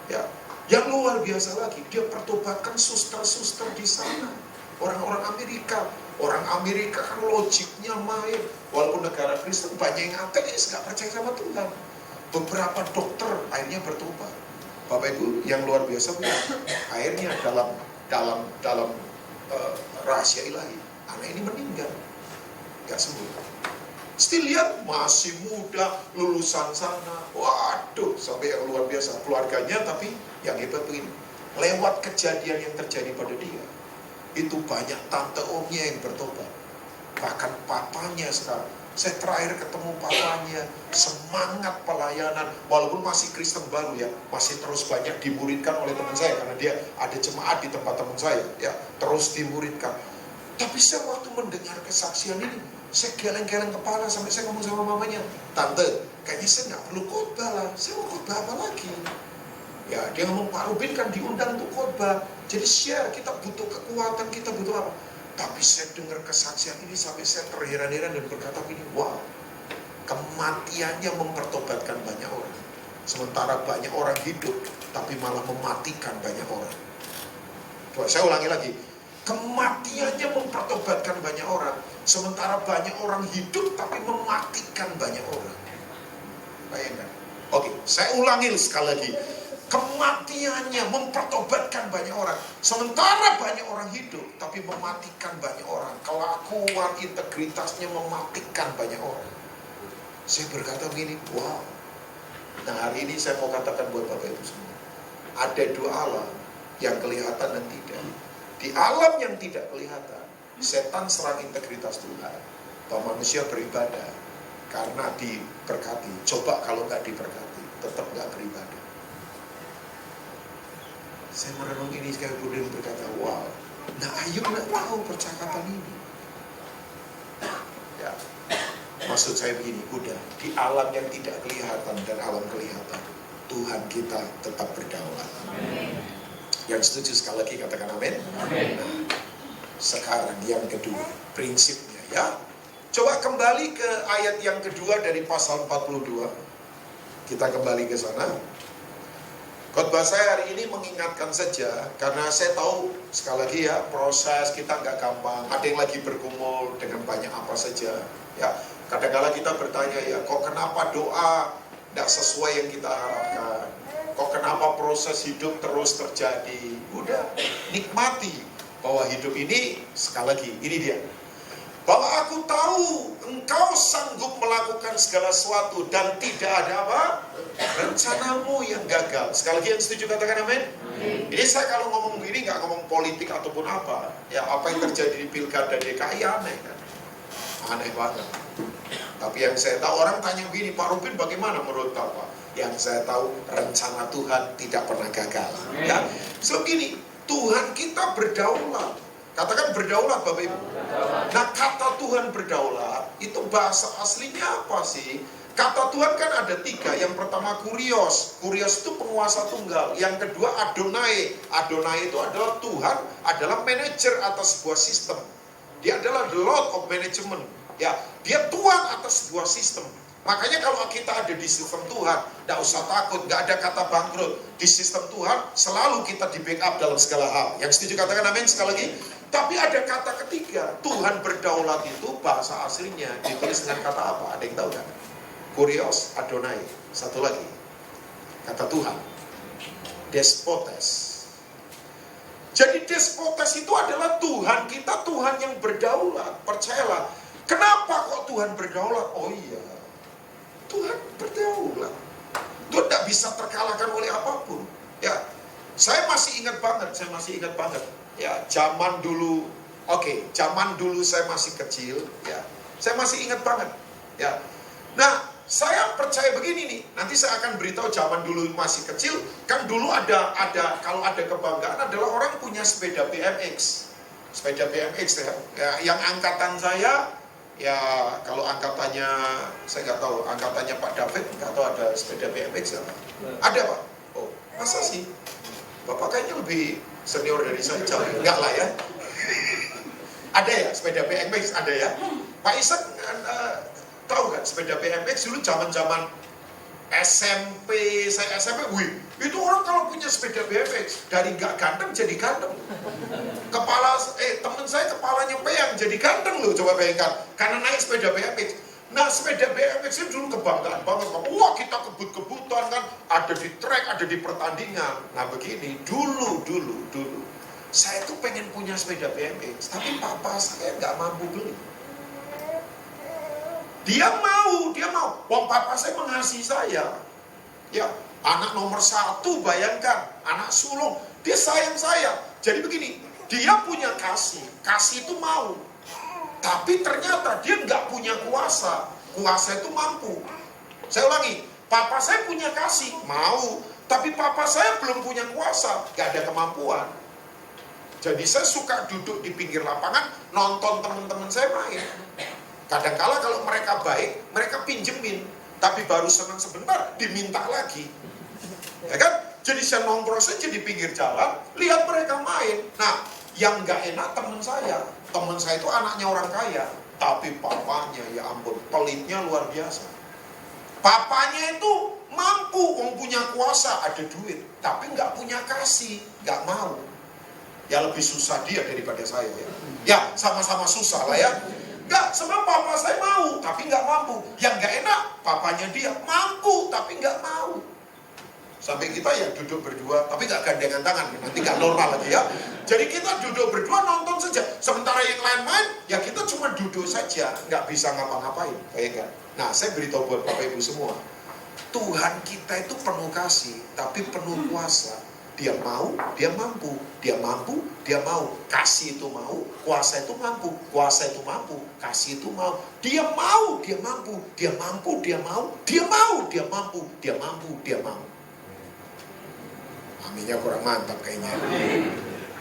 Ya, yang luar biasa lagi, dia pertobatkan suster-suster di sana. Orang-orang Amerika. Orang Amerika kan logiknya main. Walaupun negara Kristen banyak yang ateis, gak percaya sama Tuhan. Beberapa dokter akhirnya bertobat. Bapak Ibu, yang luar biasa akhirnya dalam rahasia ilahi, anak ini meninggal, gak sembuh. Still lihat masih muda, lulusan sana, waduh, sampai yang luar biasa keluarganya. Tapi yang hebat begini, lewat kejadian yang terjadi pada dia, itu banyak tante omnya yang bertobat, bahkan papanya sekarang. Saya terakhir ketemu papanya, semangat pelayanan, walaupun masih Kristen baru ya, masih terus banyak dimuridkan oleh teman saya, karena dia ada jemaat di tempat teman saya, ya terus dimuridkan. Tapi saya waktu mendengar kesaksian ini, saya geleng-geleng kepala sampai saya ngomong sama mamanya, Tante, kayaknya saya nggak perlu khotbah lah, saya mau khotbah apa lagi? Ya dia ngomong, Pak Rubin kan diundang untuk khotbah, jadi share, kita butuh kekuatan, kita butuh apa? Tapi saya dengar kesaksian ini sampai saya terheran-heran dan berkata gini, wow, kematiannya mempertobatkan banyak orang. Sementara banyak orang hidup, tapi malah mematikan banyak orang. Coba saya ulangi lagi, kematiannya mempertobatkan banyak orang, sementara banyak orang hidup, tapi mematikan banyak orang. Bayangkan. Oke, saya ulangi sekali lagi. Kematiannya mempertobatkan banyak orang, sementara banyak orang hidup tapi mematikan banyak orang. Kelakuan integritasnya mematikan banyak orang. Saya berkata begini, wow. Nah hari ini saya mau katakan buat Bapak Ibu semua, ada dua alam, yang kelihatan dan tidak. Di alam yang tidak kelihatan, setan serang integritas Tuhan, bahwa manusia beribadah karena diberkati. Coba kalau nggak diberkati, tetap nggak beribadah. Saya merenung ini sekali, kemudian berkata, wow, nah Ayub nggak tahu percakapan ini. Ya, maksud saya begini, udah di alam yang tidak kelihatan dan alam kelihatan, Tuhan kita tetap berdaulat. Yang setuju sekali lagi katakan amin. Nah, sekarang yang kedua, prinsipnya ya. Coba kembali ke ayat yang kedua dari pasal 42. Kita kembali ke sana. Khotbah saya hari ini mengingatkan saja, karena saya tahu sekali lagi ya, proses kita nggak gampang. Ada yang lagi bergumul dengan banyak apa saja. Ya, kadang-kadang kita bertanya ya, kok kenapa doa tidak sesuai yang kita harapkan? Kok kenapa proses hidup terus terjadi? Udah, nikmati bahwa hidup ini, sekali lagi, ini dia. Bahwa aku tahu engkau sanggup melakukan segala sesuatu dan tidak ada apa? Rencanamu yang gagal. Sekali lagi yang setuju katakan amin. Ini saya kalau ngomong begini nggak ngomong politik ataupun apa. Ya apa yang terjadi di Pilkada DKI aneh kan? Aneh banget. Tapi yang saya tahu, orang tanya begini, Pak Rubin bagaimana menurut Bapak? Yang saya tahu rencana Tuhan tidak pernah gagal. Ya, so gini, Tuhan kita berdaulat. Katakan berdaulat Bapak Ibu. Nah kata Tuhan berdaulat, itu bahasa aslinya apa sih? Kata Tuhan kan ada tiga. Yang pertama kurios. Kurios itu penguasa tunggal. Yang kedua Adonai. Adonai itu adalah Tuhan, adalah manajer atas sebuah sistem. Dia adalah the Lord of Management. Ya, dia tuan atas sebuah sistem. Makanya kalau kita ada di sistem Tuhan, tidak usah takut, nggak ada kata bangkrut. Di sistem Tuhan, selalu kita di backup dalam segala hal. Yang setuju katakan amin sekali lagi. Tapi ada kata ketiga, Tuhan berdaulat itu bahasa aslinya ditulis dengan kata apa? Ada yang tahu kan? Kurios Adonai. Satu lagi, kata Tuhan, despotes. Jadi despotes itu adalah Tuhan kita, Tuhan yang berdaulat. Percayalah. Kenapa kok Tuhan berdaulat? Oh iya, Tuhan berdaulat. Tuhan tidak bisa terkalahkan oleh apapun. Ya, saya masih ingat banget. Ya, zaman dulu, zaman dulu saya masih kecil. Ya, saya masih ingat banget. Ya, nah, saya percaya begini nih. Nanti saya akan beritahu zaman dulu masih kecil. Kan dulu ada kalau ada kebanggaan adalah orang punya sepeda BMX. Sepeda BMX ya. Yang angkatan saya, ya kalau angkatannya saya nggak tahu, angkatannya Pak David nggak tahu ada sepeda BMX ya. Ada Pak? Oh, masa sih? Bapak kayaknya lebih senior dari saya jauh. Enggak lah ya. Ada ya sepeda BMX, ada ya. Pak Ishak tahu kan sepeda BMX dulu zaman-zaman SMP, saya SMP, wih, itu orang kalau punya sepeda BMX dari nggak ganteng jadi ganteng. Temen saya kepalanya peyang jadi ganteng loh, coba bayangkan, karena naik sepeda BMX. Nah, sepeda BMX itu dulu kebanggaan banget. Wah, kita kebut-kebutan kan, ada di track, ada di pertandingan. Nah, begini, dulu. Saya tuh pengen punya sepeda BMX, tapi papa saya nggak mampu beli. Dia mau. Wong papa saya mengasihi saya. Ya, anak nomor 1, bayangkan, anak sulung, dia sayang saya. Jadi begini, dia punya kasih itu mau. Tapi ternyata dia nggak punya kuasa itu mampu. Saya ulangi, papa saya punya kasih, mau. Tapi papa saya belum punya kuasa, nggak ada kemampuan. Jadi saya suka duduk di pinggir lapangan, nonton teman-teman saya main. Kadang-kala kalau mereka baik, mereka pinjemin. Tapi baru senang sebentar, diminta lagi. Ya kan? Jadi saya nongkrong saja di pinggir jalan, lihat mereka main. Nah, yang nggak enak teman saya. Teman saya itu anaknya orang kaya. Tapi papanya, ya ampun, pelitnya luar biasa. Papanya itu mampu, punya kuasa, ada duit. Tapi nggak punya kasih, nggak mau. Ya lebih susah dia daripada saya ya. Ya, sama-sama susah lah ya. Enggak, sebab papa saya mau, tapi nggak mampu. Yang nggak enak, papanya dia mampu, tapi nggak mau. Sampai kita ya duduk berdua, tapi nggak gandengan tangan, nanti nggak normal lagi ya. Jadi kita duduk berdua nonton saja. Sementara yang lain main, ya kita cuma duduk saja, nggak bisa ngapa-ngapain, bayangkan. Nah, saya beritahu buat Bapak Ibu semua, Tuhan kita itu penuh kasih, tapi penuh kuasa. Dia mau, dia mampu. Dia mampu, dia mau. Kasih itu mau, kuasa itu mampu. Kuasa itu mampu, kasih itu mau. Dia mau, dia mampu. Dia mampu, dia mau. Dia mau, dia mampu. Dia mampu, dia mau. Aminnya kurang mantap kayaknya.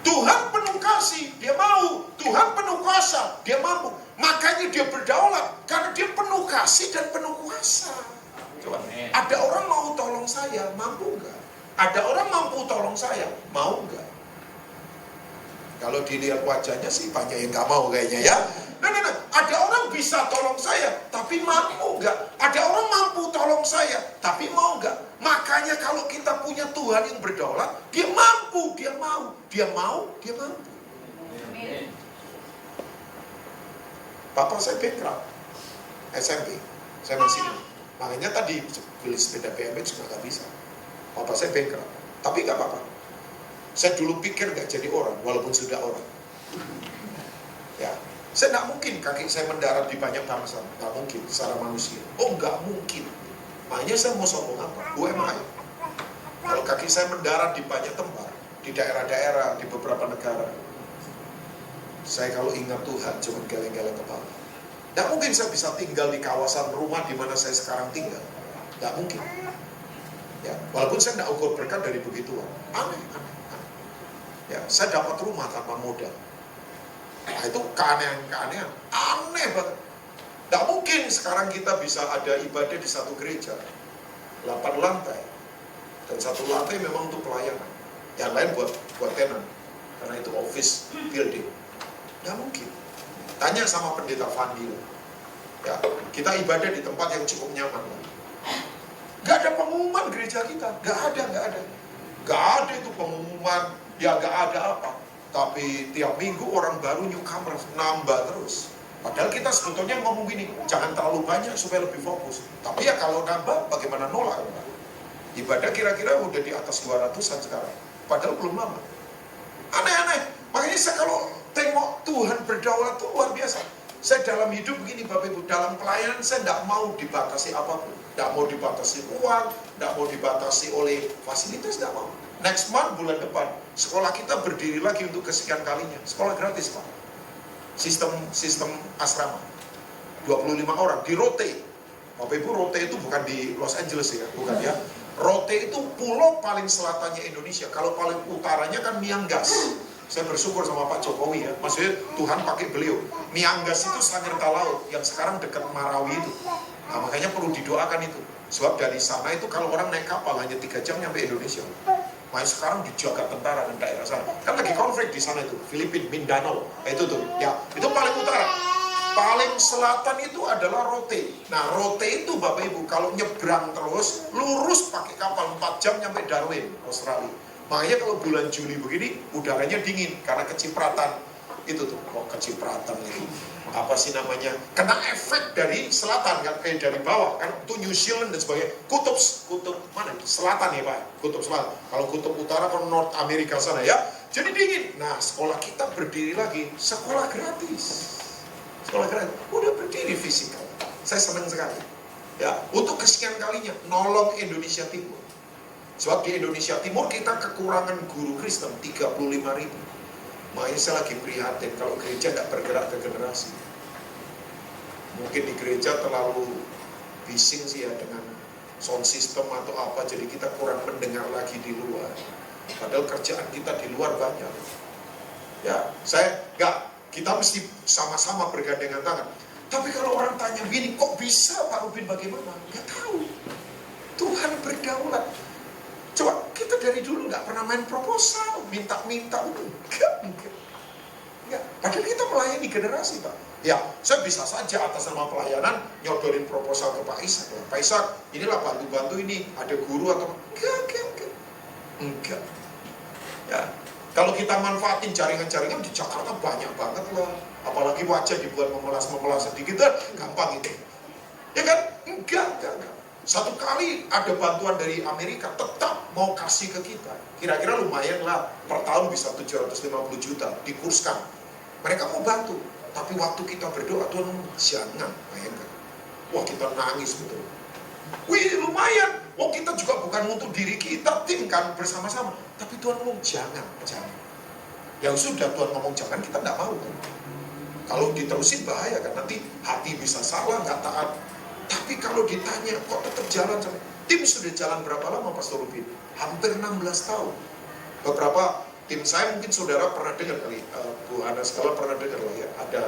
Tuhan penuh kasih, dia mau. Tuhan penuh kuasa, dia mampu. Makanya dia berdaulat, karena dia penuh kasih dan penuh kuasa. Coba, ada orang mau tolong saya, mampu enggak? Ada orang mampu tolong saya, mau enggak? Kalau dilihat wajahnya sih banyak yang gak mau kayaknya ya. Nah, ada orang bisa tolong saya, tapi mampu enggak? Ada orang mampu tolong saya, tapi mau enggak? Makanya kalau kita punya Tuhan yang berdaulat, dia mampu, dia mau. Dia mau, dia mampu. Papa saya bankrupt, SMP, saya masih ingat. Makanya tadi beli sepeda BMX juga gak bisa. Papa saya bankrupt, tapi gak apa-apa. Saya dulu pikir gak jadi orang, walaupun sudah orang. Ya, saya gak mungkin kaki saya mendarat di banyak bangsa, gak mungkin secara manusia. Oh, gak mungkin. Makanya saya mau sombong apa? UMI. Kalau kaki saya mendarat di banyak tempat, di daerah-daerah, di beberapa negara, saya kalau ingat Tuhan cuma geleng-geleng kepala. Gak mungkin saya bisa tinggal di kawasan rumah di mana saya sekarang tinggal. Gak mungkin. Ya, walaupun saya tidak ukur berkat dari begituan. Aneh. Ya, saya dapat rumah tanpa modal. Nah, itu keanehan. Aneh banget. Tidak mungkin sekarang kita bisa ada ibadah di satu gereja 8 lantai. Dan 1 lantai memang untuk pelayanan. Yang lain buat tenan. Karena itu office building. Tidak mungkin. Tanya sama pendeta Fandi. Ya, kita ibadah di tempat yang cukup nyaman. Gak ada pengumuman gereja kita, gak ada. Gak ada itu pengumuman, ya gak ada apa. Tapi tiap minggu orang baru newcomers nambah terus. Padahal kita sebetulnya ngomong gini, jangan terlalu banyak supaya lebih fokus. Tapi ya kalau nambah, bagaimana nolak? Ibadah kira-kira udah di atas 200-an sekarang. Padahal belum lama. Aneh-aneh. Makanya saya kalau tengok Tuhan berdaulat itu luar biasa. Saya dalam hidup begini Bapak Ibu, dalam pelayanan saya tidak mau dibatasi apapun. Tidak mau dibatasi uang, tidak mau dibatasi oleh fasilitas, tidak mau. Next month, bulan depan, sekolah kita berdiri lagi untuk kesekian kalinya. Sekolah gratis Pak. Sistem asrama. 25 orang, di Rote. Bapak Ibu, Rote itu bukan di Los Angeles ya, bukan ya. Rote itu pulau paling selatannya Indonesia. Kalau paling utaranya kan Miangas. Saya bersyukur sama Pak Jokowi ya. Maksudnya Tuhan pakai beliau. Miangas itu Sangirta Laut yang sekarang dekat Marawi itu. Nah, makanya perlu didoakan itu. Sebab dari sana itu kalau orang naik kapal hanya 3 jam nyampe Indonesia. Makanya sekarang dijaga tentara dan daerah sana. Kan lagi konflik di sana itu, Filipina, Mindanao. Itu tuh, ya. Itu paling utara. Paling selatan itu adalah Rote. Nah, Rote itu Bapak Ibu, kalau nyebrang terus, lurus pakai kapal 4 jam nyampe Darwin, Australia. Makanya kalau bulan Juli begini, udaranya dingin karena kecipratan. Itu tuh, kecipratan ini. Apa sih namanya? Kena efek dari selatan kan, dari bawah kan, itu New Zealand dan sebagainya. Kutub mana? Selatan ya Pak, kutub selatan. Kalau kutub utara kan North Amerika sana ya. Jadi dingin. Nah, sekolah kita berdiri lagi, sekolah gratis. Sekolah gratis, udah berdiri fisikal. Saya senang sekali. Ya, untuk kesekian kalinya nolong Indonesia Timur. Sebab di Indonesia Timur kita kekurangan guru Kristen 35.000. Makanya saya lagi prihatin kalau gereja nggak bergerak ke generasi. Mungkin di gereja terlalu bising sih ya dengan sound system atau apa, jadi kita kurang mendengar lagi di luar. Padahal kerjaan kita di luar banyak. Ya, kita mesti sama-sama bergandengan tangan. Tapi kalau orang tanya begini, kok bisa Pak Ubin bagaimana? Nggak tahu. Tuhan berdaulat. Coba, kita dari dulu nggak pernah main proposal, minta-minta, enggak. Padahal kita melayani generasi Pak. Ya, saya bisa saja atas nama pelayanan nyodorin proposal ke Pak Ishak. Pak Ishak, inilah bantu-bantu ini, ada guru atau enggak. Ya, kalau kita manfaatin jaringan-jaringan di Jakarta banyak banget lah. Apalagi wajah dibuat memelas-memelas sedikit, gampang itu. Ya kan? Enggak. Satu kali ada bantuan dari Amerika, tetap mau kasih ke kita. Kira-kira lumayan lah, per tahun bisa 750 juta, dikurskan. Mereka mau bantu, tapi waktu kita berdoa, Tuhan jangan, bayangkan. Wah, kita nangis betul. Wih, lumayan. Wah, kita juga bukan untuk diri kita, tim kan bersama-sama. Tapi Tuhan ngomong jangan. Ya sudah, Tuhan ngomong jangan, kita nggak mau. Kalau diterusin bahaya kan, nanti hati bisa salah, nggak taat. Tapi kalau ditanya, kok tetap jalan sampai tim sudah jalan berapa lama Pastor Rubin? Hampir 16 tahun. Beberapa tim saya mungkin saudara pernah dengar kali, Bu Hana segala pernah dengar lah ya. Ada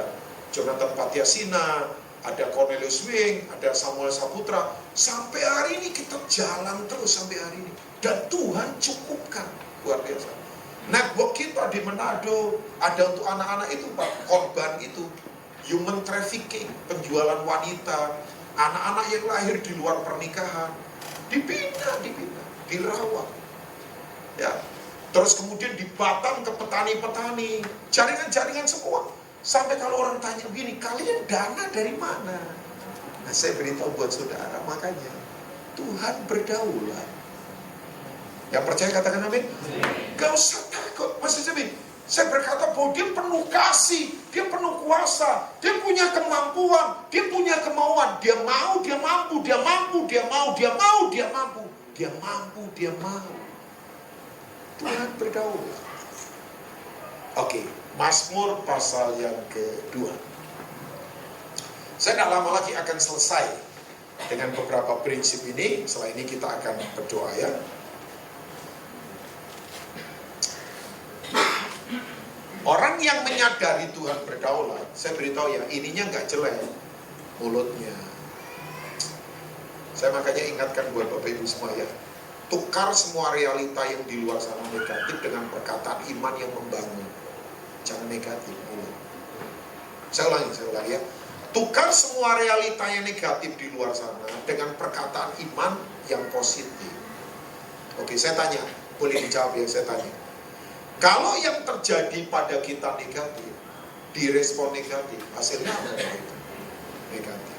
Jonathan Patiasina, ada Cornelius Wing, ada Samuel Saputra. Sampai hari ini kita jalan terus sampai hari ini. Dan Tuhan cukupkan, luar biasa. Network kita di Manado ada untuk anak-anak itu Pak, korban itu, human trafficking, penjualan wanita, anak-anak yang lahir di luar pernikahan, dibina, dirawat. Ya. Terus kemudian di Batam ke petani-petani, jaringan-jaringan semua. Sampai kalau orang tanya begini, kalian dana dari mana? Nah, saya beritahu buat saudara, makanya Tuhan berdaulat. Yang percaya katakan amin. Gak usah takut. Maksudnya saya berkata bahwa dia penuh kasih, dia penuh kuasa, dia punya kemampuan, dia punya kemauan, dia mau, dia mampu, dia mampu, dia mau, dia mau, dia mampu, dia mampu, dia mau. Tuhan berdaulat. Oke, Mazmur pasal yang kedua. Saya tidak lama lagi akan selesai dengan beberapa prinsip ini. Setelah ini kita akan berdoa ya. Orang yang menyadari Tuhan berdaulat, saya beritahu ya, ininya nggak jelek, mulutnya. Saya makanya ingatkan buat Bapak Ibu semua ya, tukar semua realita yang di luar sana negatif dengan perkataan iman yang membangun. Jangan negatif mulut. Saya ulangi ya. Tukar semua realita yang negatif di luar sana dengan perkataan iman yang positif. Oke, saya tanya, boleh dijawab ya, saya tanya. Kalau yang terjadi pada kita negatif, direspon negatif, hasilnya apa? Negatif.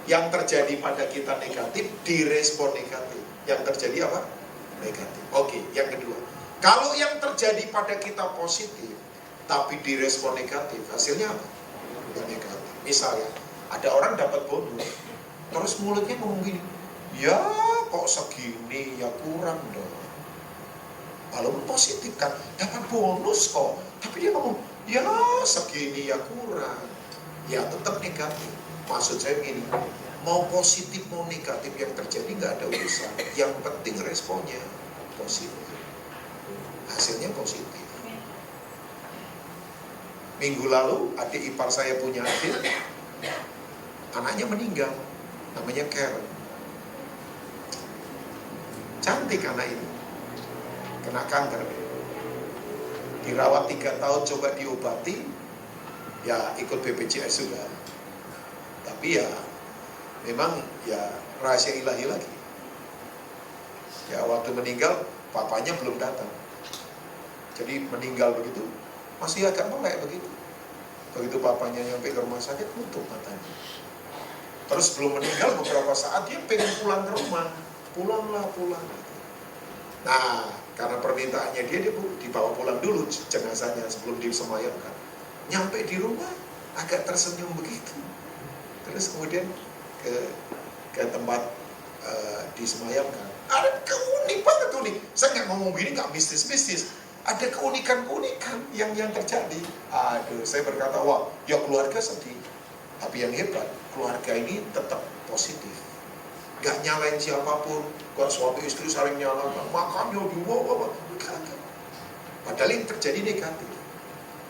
Yang terjadi pada kita negatif, direspon negatif. Yang terjadi apa? Negatif. Oke, yang kedua. Kalau yang terjadi pada kita positif, tapi direspon negatif, hasilnya apa? Negatif. Misalnya, ada orang dapat bonus, terus mulutnya ngomong gini, ya kok segini, ya kurang dong. Walaupun positif kan, dapat bonus kok, tapi dia ngomong, ya segini, ya kurang. Ya tetap negatif. Maksud saya gini, mau positif mau negatif yang terjadi nggak ada urusan. Yang penting responnya positif, hasilnya positif. Minggu lalu adik ipar saya punya adik, anaknya meninggal, namanya Karen. Cantik anak ini, kena kanker, dirawat 3 tahun, coba diobati, ya ikut BPJS juga. Tapi ya memang ya rahasia ilahi lagi. Ya waktu meninggal papanya belum datang, jadi meninggal begitu masih agak melek begitu. Begitu papanya nyampe ke rumah sakit, tutup matanya. Terus belum meninggal beberapa saat dia pengen pulang ke rumah, pulang. Nah, karena permintaannya dia dibawa pulang dulu jenazahnya sebelum disemayamkan. Nyampe di rumah agak tersenyum begitu. Terus kemudian ke tempat disemayamkan. Ada unik banget tuh nih. Saya nggak ngomong gini nggak mistis. Ada keunikan yang terjadi. Aduh, saya berkata, wah, ya keluarga sedih. Tapi yang hebat, keluarga ini tetap positif. Gak nyalain siapapun. Kalau suami istri saling nyalakan, makannya dibawa. Enggak. Padahal yang terjadi negatif.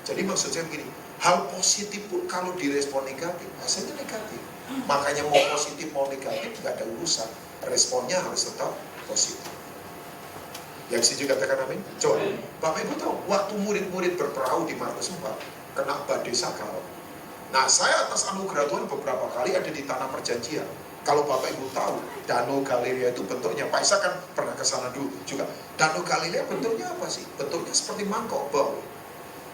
Jadi maksud saya begini, hal positif pun kalau direspon negatif, hasilnya negatif. Makanya mau positif mau negatif, gak ada urusan. Responnya harus tetap positif. Yang setuju katakan amin. Coba, Bapak Ibu tahu, waktu murid-murid berperahu di Markus 4, kena badai sakal. Nah, saya atas anugerah Tuhan beberapa kali ada di tanah perjanjian. Kalau Bapak Ibu tahu, Danau Galilea itu bentuknya, Pak Isa kan pernah ke sana dulu juga. Danau Galilea bentuknya apa sih? Bentuknya seperti mangkok bau.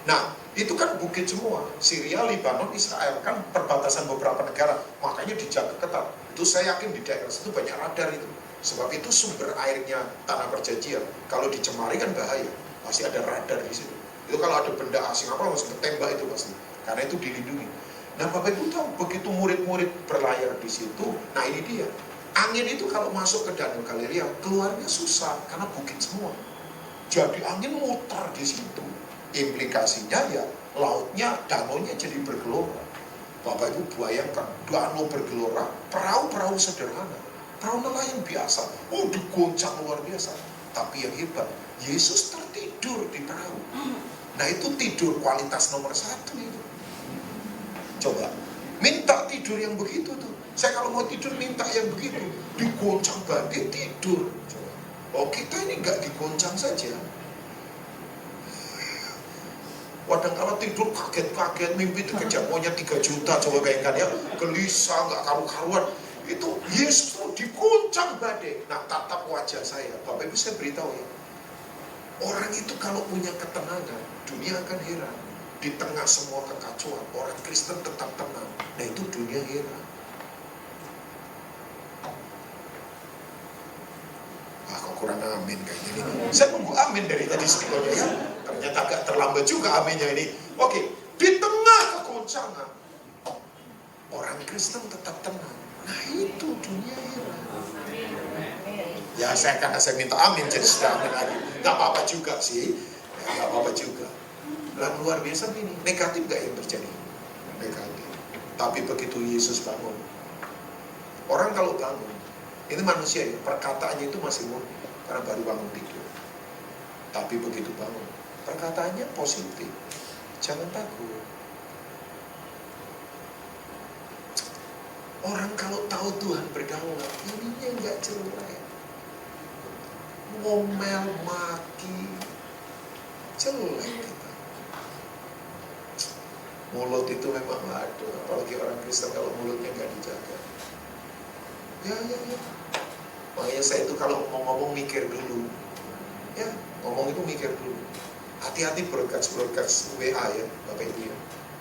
Nah, itu kan bukit semua. Syria, Lebanon, Israel, kan perbatasan beberapa negara. Makanya dijaga ketat. Itu saya yakin di daerah situ banyak radar itu. Sebab itu sumber airnya tanah perjanjian. Kalau dicemari kan bahaya. Pasti ada radar di situ. Itu kalau ada benda asing apa langsung ketembak itu pasti. Karena itu dilindungi. Nah, Bapak Ibu tahu, begitu murid-murid berlayar di situ, nah ini dia. Angin itu kalau masuk ke Danau Galilea, keluarnya susah karena bukit semua. Jadi angin mutar di situ. Implikasinya ya lautnya, danaunya jadi bergelora. Bapak Ibu bayangkan, danau bergelora, perahu-perahu sederhana. Perahu nelayan biasa, digoncang luar biasa. Tapi yang hebat, Yesus tertidur di perahu. Nah itu tidur kualitas nomor 1 itu. Coba, minta tidur yang begitu tuh. Saya kalau mau tidur minta yang begitu. Digoncang badai tidur. Coba. Oh kita ini nggak digoncang saja. Kadang kalau tidur kaget-kaget, mimpi dikejar monyet 3 juta. Coba bayangkan ya, gelisah, nggak karu-karuan. Itu Yesus tuh diguncang badai. Nah tatap wajah saya, Bapak Ibu saya beritahu ya, orang itu kalau punya ketenangan, dunia akan heran. Di tengah semua kekacauan, orang Kristen tetap tenang. Nah itu dunia heran. Kok kurang amin kayaknya ini. Saya nunggu amin dari tadi sebelumnya ya. Ternyata agak terlambat juga aminnya ini. Oke, di tengah kegoncangan, orang Kristen tetap tenang. Nah itu dunia heran. Ya karena saya minta amin jadi sudah amin lagi. Gak apa-apa juga sih. Gak apa-apa juga. Lah luar biasa ini. Negatif gak yang terjadi? Negatif. Tapi begitu Yesus bangun, orang kalau bangun, ini manusia ya, perkataannya itu masih murni karena baru bangun tidur. Tapi begitu bangun, perkataannya positif. Jangan takut. Orang kalau tahu Tuhan berdaulat, ininya nggak jelek. Ngomel, maki, jelek kita. Mulut itu memang ada, apalagi orang Kristen kalau mulutnya nggak dijaga. Ya. Makanya saya itu kalau mau ngomong mikir dulu. Ya, ngomong itu mikir dulu. Hati-hati broadcast WA ya, Bapak Ibu ya.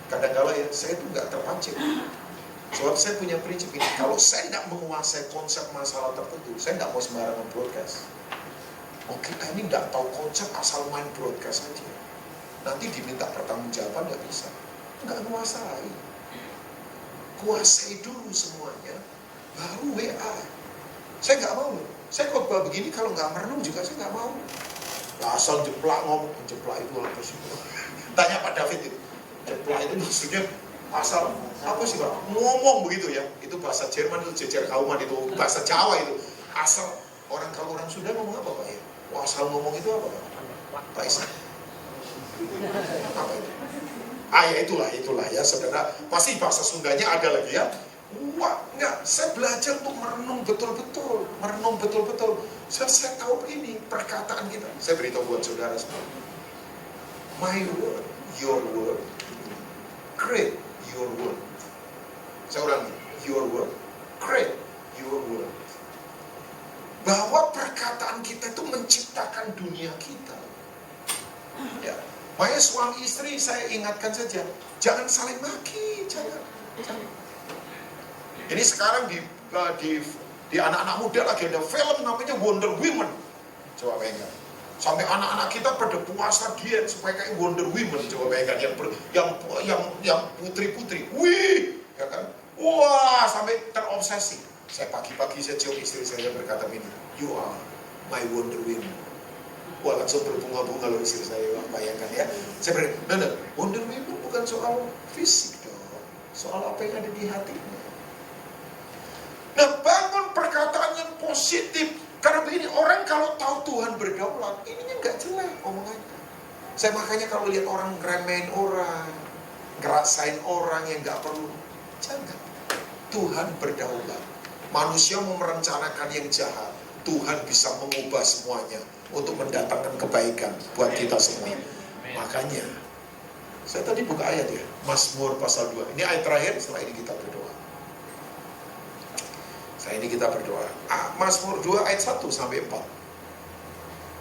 Kadang-kala ya, saya itu nggak terpancing. Sebab saya punya prinsip ini, kalau saya tidak menguasai konsep masalah tertentu, saya tidak mau sembarangan broadcast. Kita ini tidak tahu konsep, asal main broadcast aja. Nanti diminta pertanggungjawaban nggak bisa. Nggak menguasai. Kuasai dulu semuanya, baru WA. Saya nggak mau. Saya khotbah begini kalau nggak merenung juga saya nggak mau. Asal jeplak ngomong, jeplak itu apa sih? Tanya Pak David itu. Jeplak itu maksudnya asal apa sih Pak? Ngomong begitu ya. Itu bahasa Jerman itu jejer kauman itu, bahasa Jawa itu. Asal kalau orang Sunda ngomong apa Pak ya? Asal ngomong itu apa Pak? Pak Isan. Apa itu? Ya itulah ya saudara. Pasti bahasa Sundanya ada lagi ya. Wah, enggak, saya belajar untuk merenung betul-betul. Saya tahu begini, perkataan kita. Saya beritahu buat saudara semua. My word, your word. Create your word. Saya ulangi, your word. Create your word. Bahwa perkataan kita itu menciptakan dunia kita. Ya. Makanya suami istri saya ingatkan saja, jangan saling maki, jangan. Ini sekarang di anak-anak muda lagi ada film namanya Wonder Woman. Coba bayangkan. Sampai anak-anak kita pada puasa diet supaya kayak Wonder Woman. Coba bayangkan yang putri-putri. Wih, ya kan? Wah, sampai terobsesi. Saya pagi-pagi saya cium istri saya berkata ini, you are my Wonder Woman. Wah, langsung berbunga-bunga loh istri saya, bayangkan ya. Saya berkata, Wonder Woman bukan soal fisik dong. Soal apa yang ada di hatinya. Nah, bangun perkataan yang positif. Karena begini, orang kalau tahu Tuhan berdaulat, ininya nggak jelek omongannya. Saya makanya kalau lihat orang ngeremehin orang, ngerasain orang yang nggak perlu, jangan. Tuhan berdaulat. Manusia mau merencanakan yang jahat, Tuhan bisa mengubah semuanya untuk mendatangkan kebaikan buat kita semua. Makanya, saya tadi buka ayat ya, Mazmur pasal 2. Ini ayat terakhir, setelah ini kita berdoa. Mazmur 2 ayat 1 sampai 4.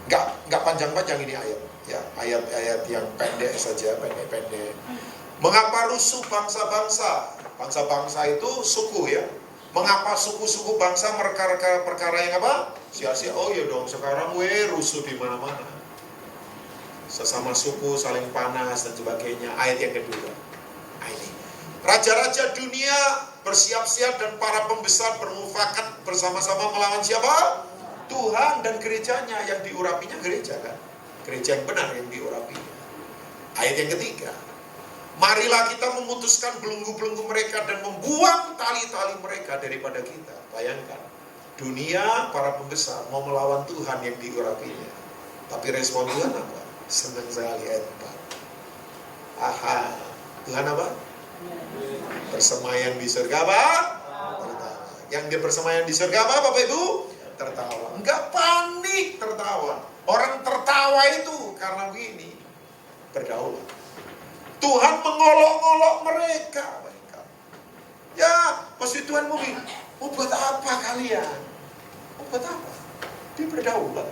Enggak panjang-panjang ini ayat. Ya, ayat-ayat yang pendek saja, pendek-pendek. Mengapa rusuh bangsa-bangsa? Bangsa-bangsa itu suku ya. Mengapa suku-suku bangsa perkara yang apa? Sia-sia. Oh ya dong, sekarang rusuh di mana-mana. Sesama suku saling panas dan sebagainya. Ayat yang kedua. Ini. Raja-raja dunia bersiap-siap dan para pembesar bermufakat bersama-sama melawan siapa? Tuhan dan gerejanya. Yang diurapinya gereja kan? Gereja yang benar yang diurapinya. Ayat yang ketiga. Marilah kita memutuskan belenggu-belenggu mereka dan membuang tali-tali mereka daripada kita. Bayangkan, dunia para pembesar mau melawan Tuhan yang diurapinya. Tapi respon Tuhan apa? Senang sekali ayat 4. Tuhan apa? Bersemayam di surga apa? Tertawa. Yang dia bersemayam di surga apa Bapak Ibu? Tertawa. Enggak panik tertawa. Orang tertawa itu karena begini, berdaulat. Tuhan mengolok-olok mereka. Ya, pasti Tuhan mau bilang, mau buat apa kalian? Mau buat apa? Dia berdaulat.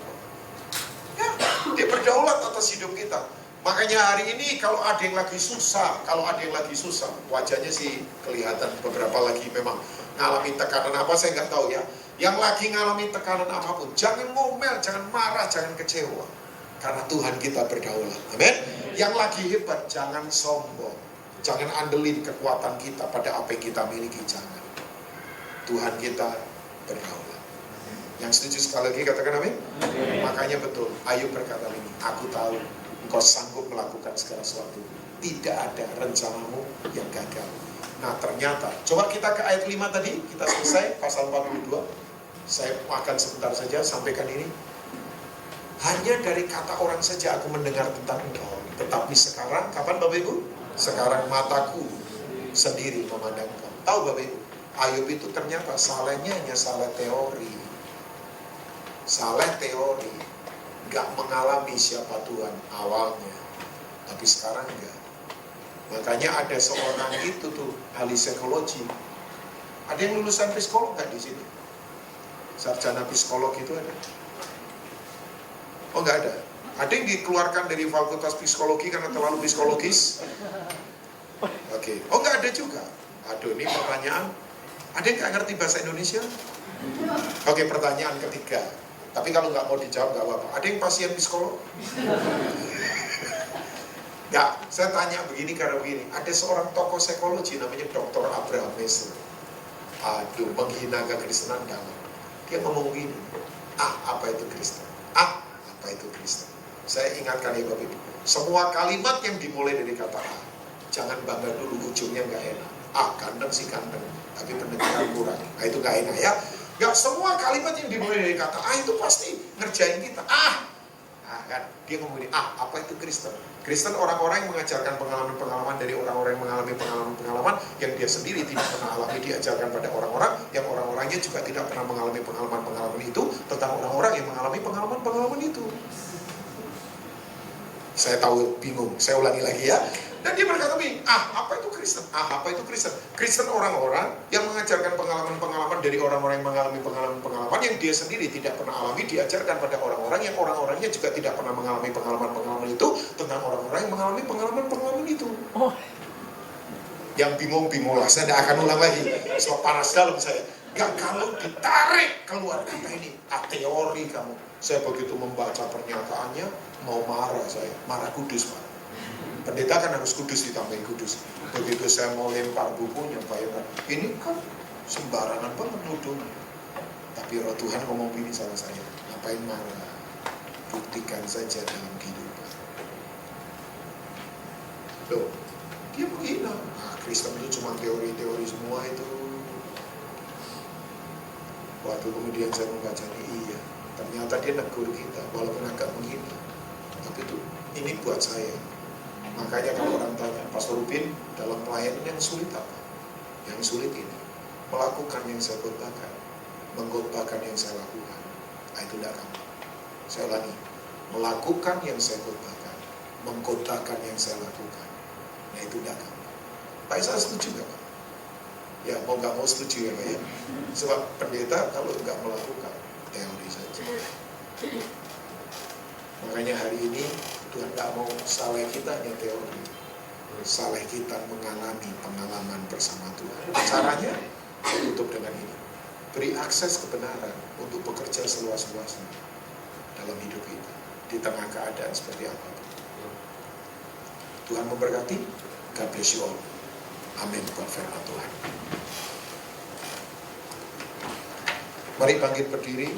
Ya, dia berdaulat atas hidup kita. Makanya hari ini kalau ada yang lagi susah, wajahnya sih kelihatan beberapa lagi memang ngalami tekanan apa, saya nggak tahu ya. Yang lagi ngalami tekanan apapun, jangan ngomel, jangan marah, jangan kecewa. Karena Tuhan kita berdaulat. Amin. Yang lagi hebat, jangan sombong. Jangan andelin kekuatan kita pada apa yang kita miliki, jangan. Tuhan kita berdaulat. Yang setuju sekali lagi katakan amin. Makanya betul, Ayub berkata ini, aku tahu engkau sanggup melakukan segala sesuatu. Tidak ada rencanamu yang gagal. Nah ternyata, coba kita ke ayat 5 tadi, kita selesai, pasal 42. Saya akan sebentar saja sampaikan ini. Hanya dari kata orang saja aku mendengar tentang engkau. Tetapi sekarang, kapan Bapak Ibu? Sekarang mataku sendiri memandang engkau. Tahu Bapak Ibu? Ayub itu ternyata salahnya hanya salah teori. Salah teori. Gak mengalami siapa Tuhan awalnya. Tapi sekarang enggak. Makanya ada seorang itu tuh ahli psikologi. Ada yang lulusan psikolog nggak di sini? Sarjana psikolog itu ada? Oh, nggak ada. Ada yang dikeluarkan dari fakultas psikologi karena terlalu psikologis? Oke. Oh, nggak ada juga. Aduh, ini pertanyaan. Ada yang nggak ngerti bahasa Indonesia? Oke, pertanyaan ketiga. Tapi kalau nggak mau dijawab nggak apa-apa. Ada yang pasien psikolog? Nggak. Saya tanya begini karena begini. Ada seorang tokoh psikologi namanya Dr. Abraham Maslow. Aduh, menghina kekristenan dalam. Dia ngomong begini. Apa itu Kristen? Apa itu Kristen? Saya ingatkan ya Bapak Ibu. Semua kalimat yang dimulai dari kata jangan bangga dulu, ujungnya nggak enak. Ganteng sih ganteng, tapi pendengaran kurang. Nah, itu nggak enak ya. Nggak semua kalimat yang dimulai dari kata itu pasti ngerjain kita. Kan dia ngomongin apa itu Kristen? Kristen orang-orang yang mengajarkan pengalaman-pengalaman dari orang-orang yang mengalami pengalaman-pengalaman yang dia sendiri tidak pernah alami, diajarkan pada orang-orang yang orang-orangnya juga tidak pernah mengalami pengalaman-pengalaman itu tentang orang-orang yang mengalami pengalaman-pengalaman itu. Saya tahu bingung, saya ulangi lagi ya. Dan dia berkata begini, apa itu Kristen? Apa itu Kristen? Kristen orang-orang yang mengajarkan pengalaman-pengalaman dari orang-orang yang mengalami pengalaman-pengalaman yang dia sendiri tidak pernah alami, diajarkan pada orang-orang yang orang-orangnya juga tidak pernah mengalami pengalaman-pengalaman itu tentang orang-orang yang mengalami pengalaman-pengalaman itu. Yang bingung-bingung lah, saya tidak akan ulang lagi. Sebab panas dalam saya. Kalau ditarik keluar kata ini, teori kamu. Saya begitu membaca pernyataannya, mau marah saya. Marah kudus, Pak. Pendeta kan harus kudus ditambahin kudus. Begitu saya mau lempar bukunya, bayangkan. Ini kan sembarangan banget nuduh. Tapi Roh Tuhan ngomong gini sama saya. Ngapain marah? Buktikan saja dalam kehidupan. Loh, dia menghina. Kristen itu cuma teori-teori semua itu. Waktu kemudian saya membacanya, iya. Ternyata dia negur kita, walaupun agak menghina. Tapi itu, ini buat saya. Makanya kalau orang tanya, Pastor Rubin, dalam pelayanan yang sulit apa? Yang sulit ini, melakukan yang saya khotbahkan, mengkhotbahkan yang saya lakukan. Itu tidak gampang. Saya ulangi, melakukan yang saya khotbahkan, mengkhotbahkan yang saya lakukan. Itu tidak gampang. Pak Isa setuju nggak, Pak? Ya, mau nggak mau setuju ya, Pak ya. Sebab pendeta kalau nggak melakukan, teori saja. Makanya hari ini Tuhan nggak mau saleh kita hanya teori, saleh kita mengalami pengalaman bersama Tuhan. Caranya tutup dengan ini, beri akses kebenaran untuk bekerja seluas-luasnya dalam hidup kita di tengah keadaan seperti apa. Tuhan memberkati. God bless you all. Amin. Buat firman Tuhan. Mari bangkit berdiri.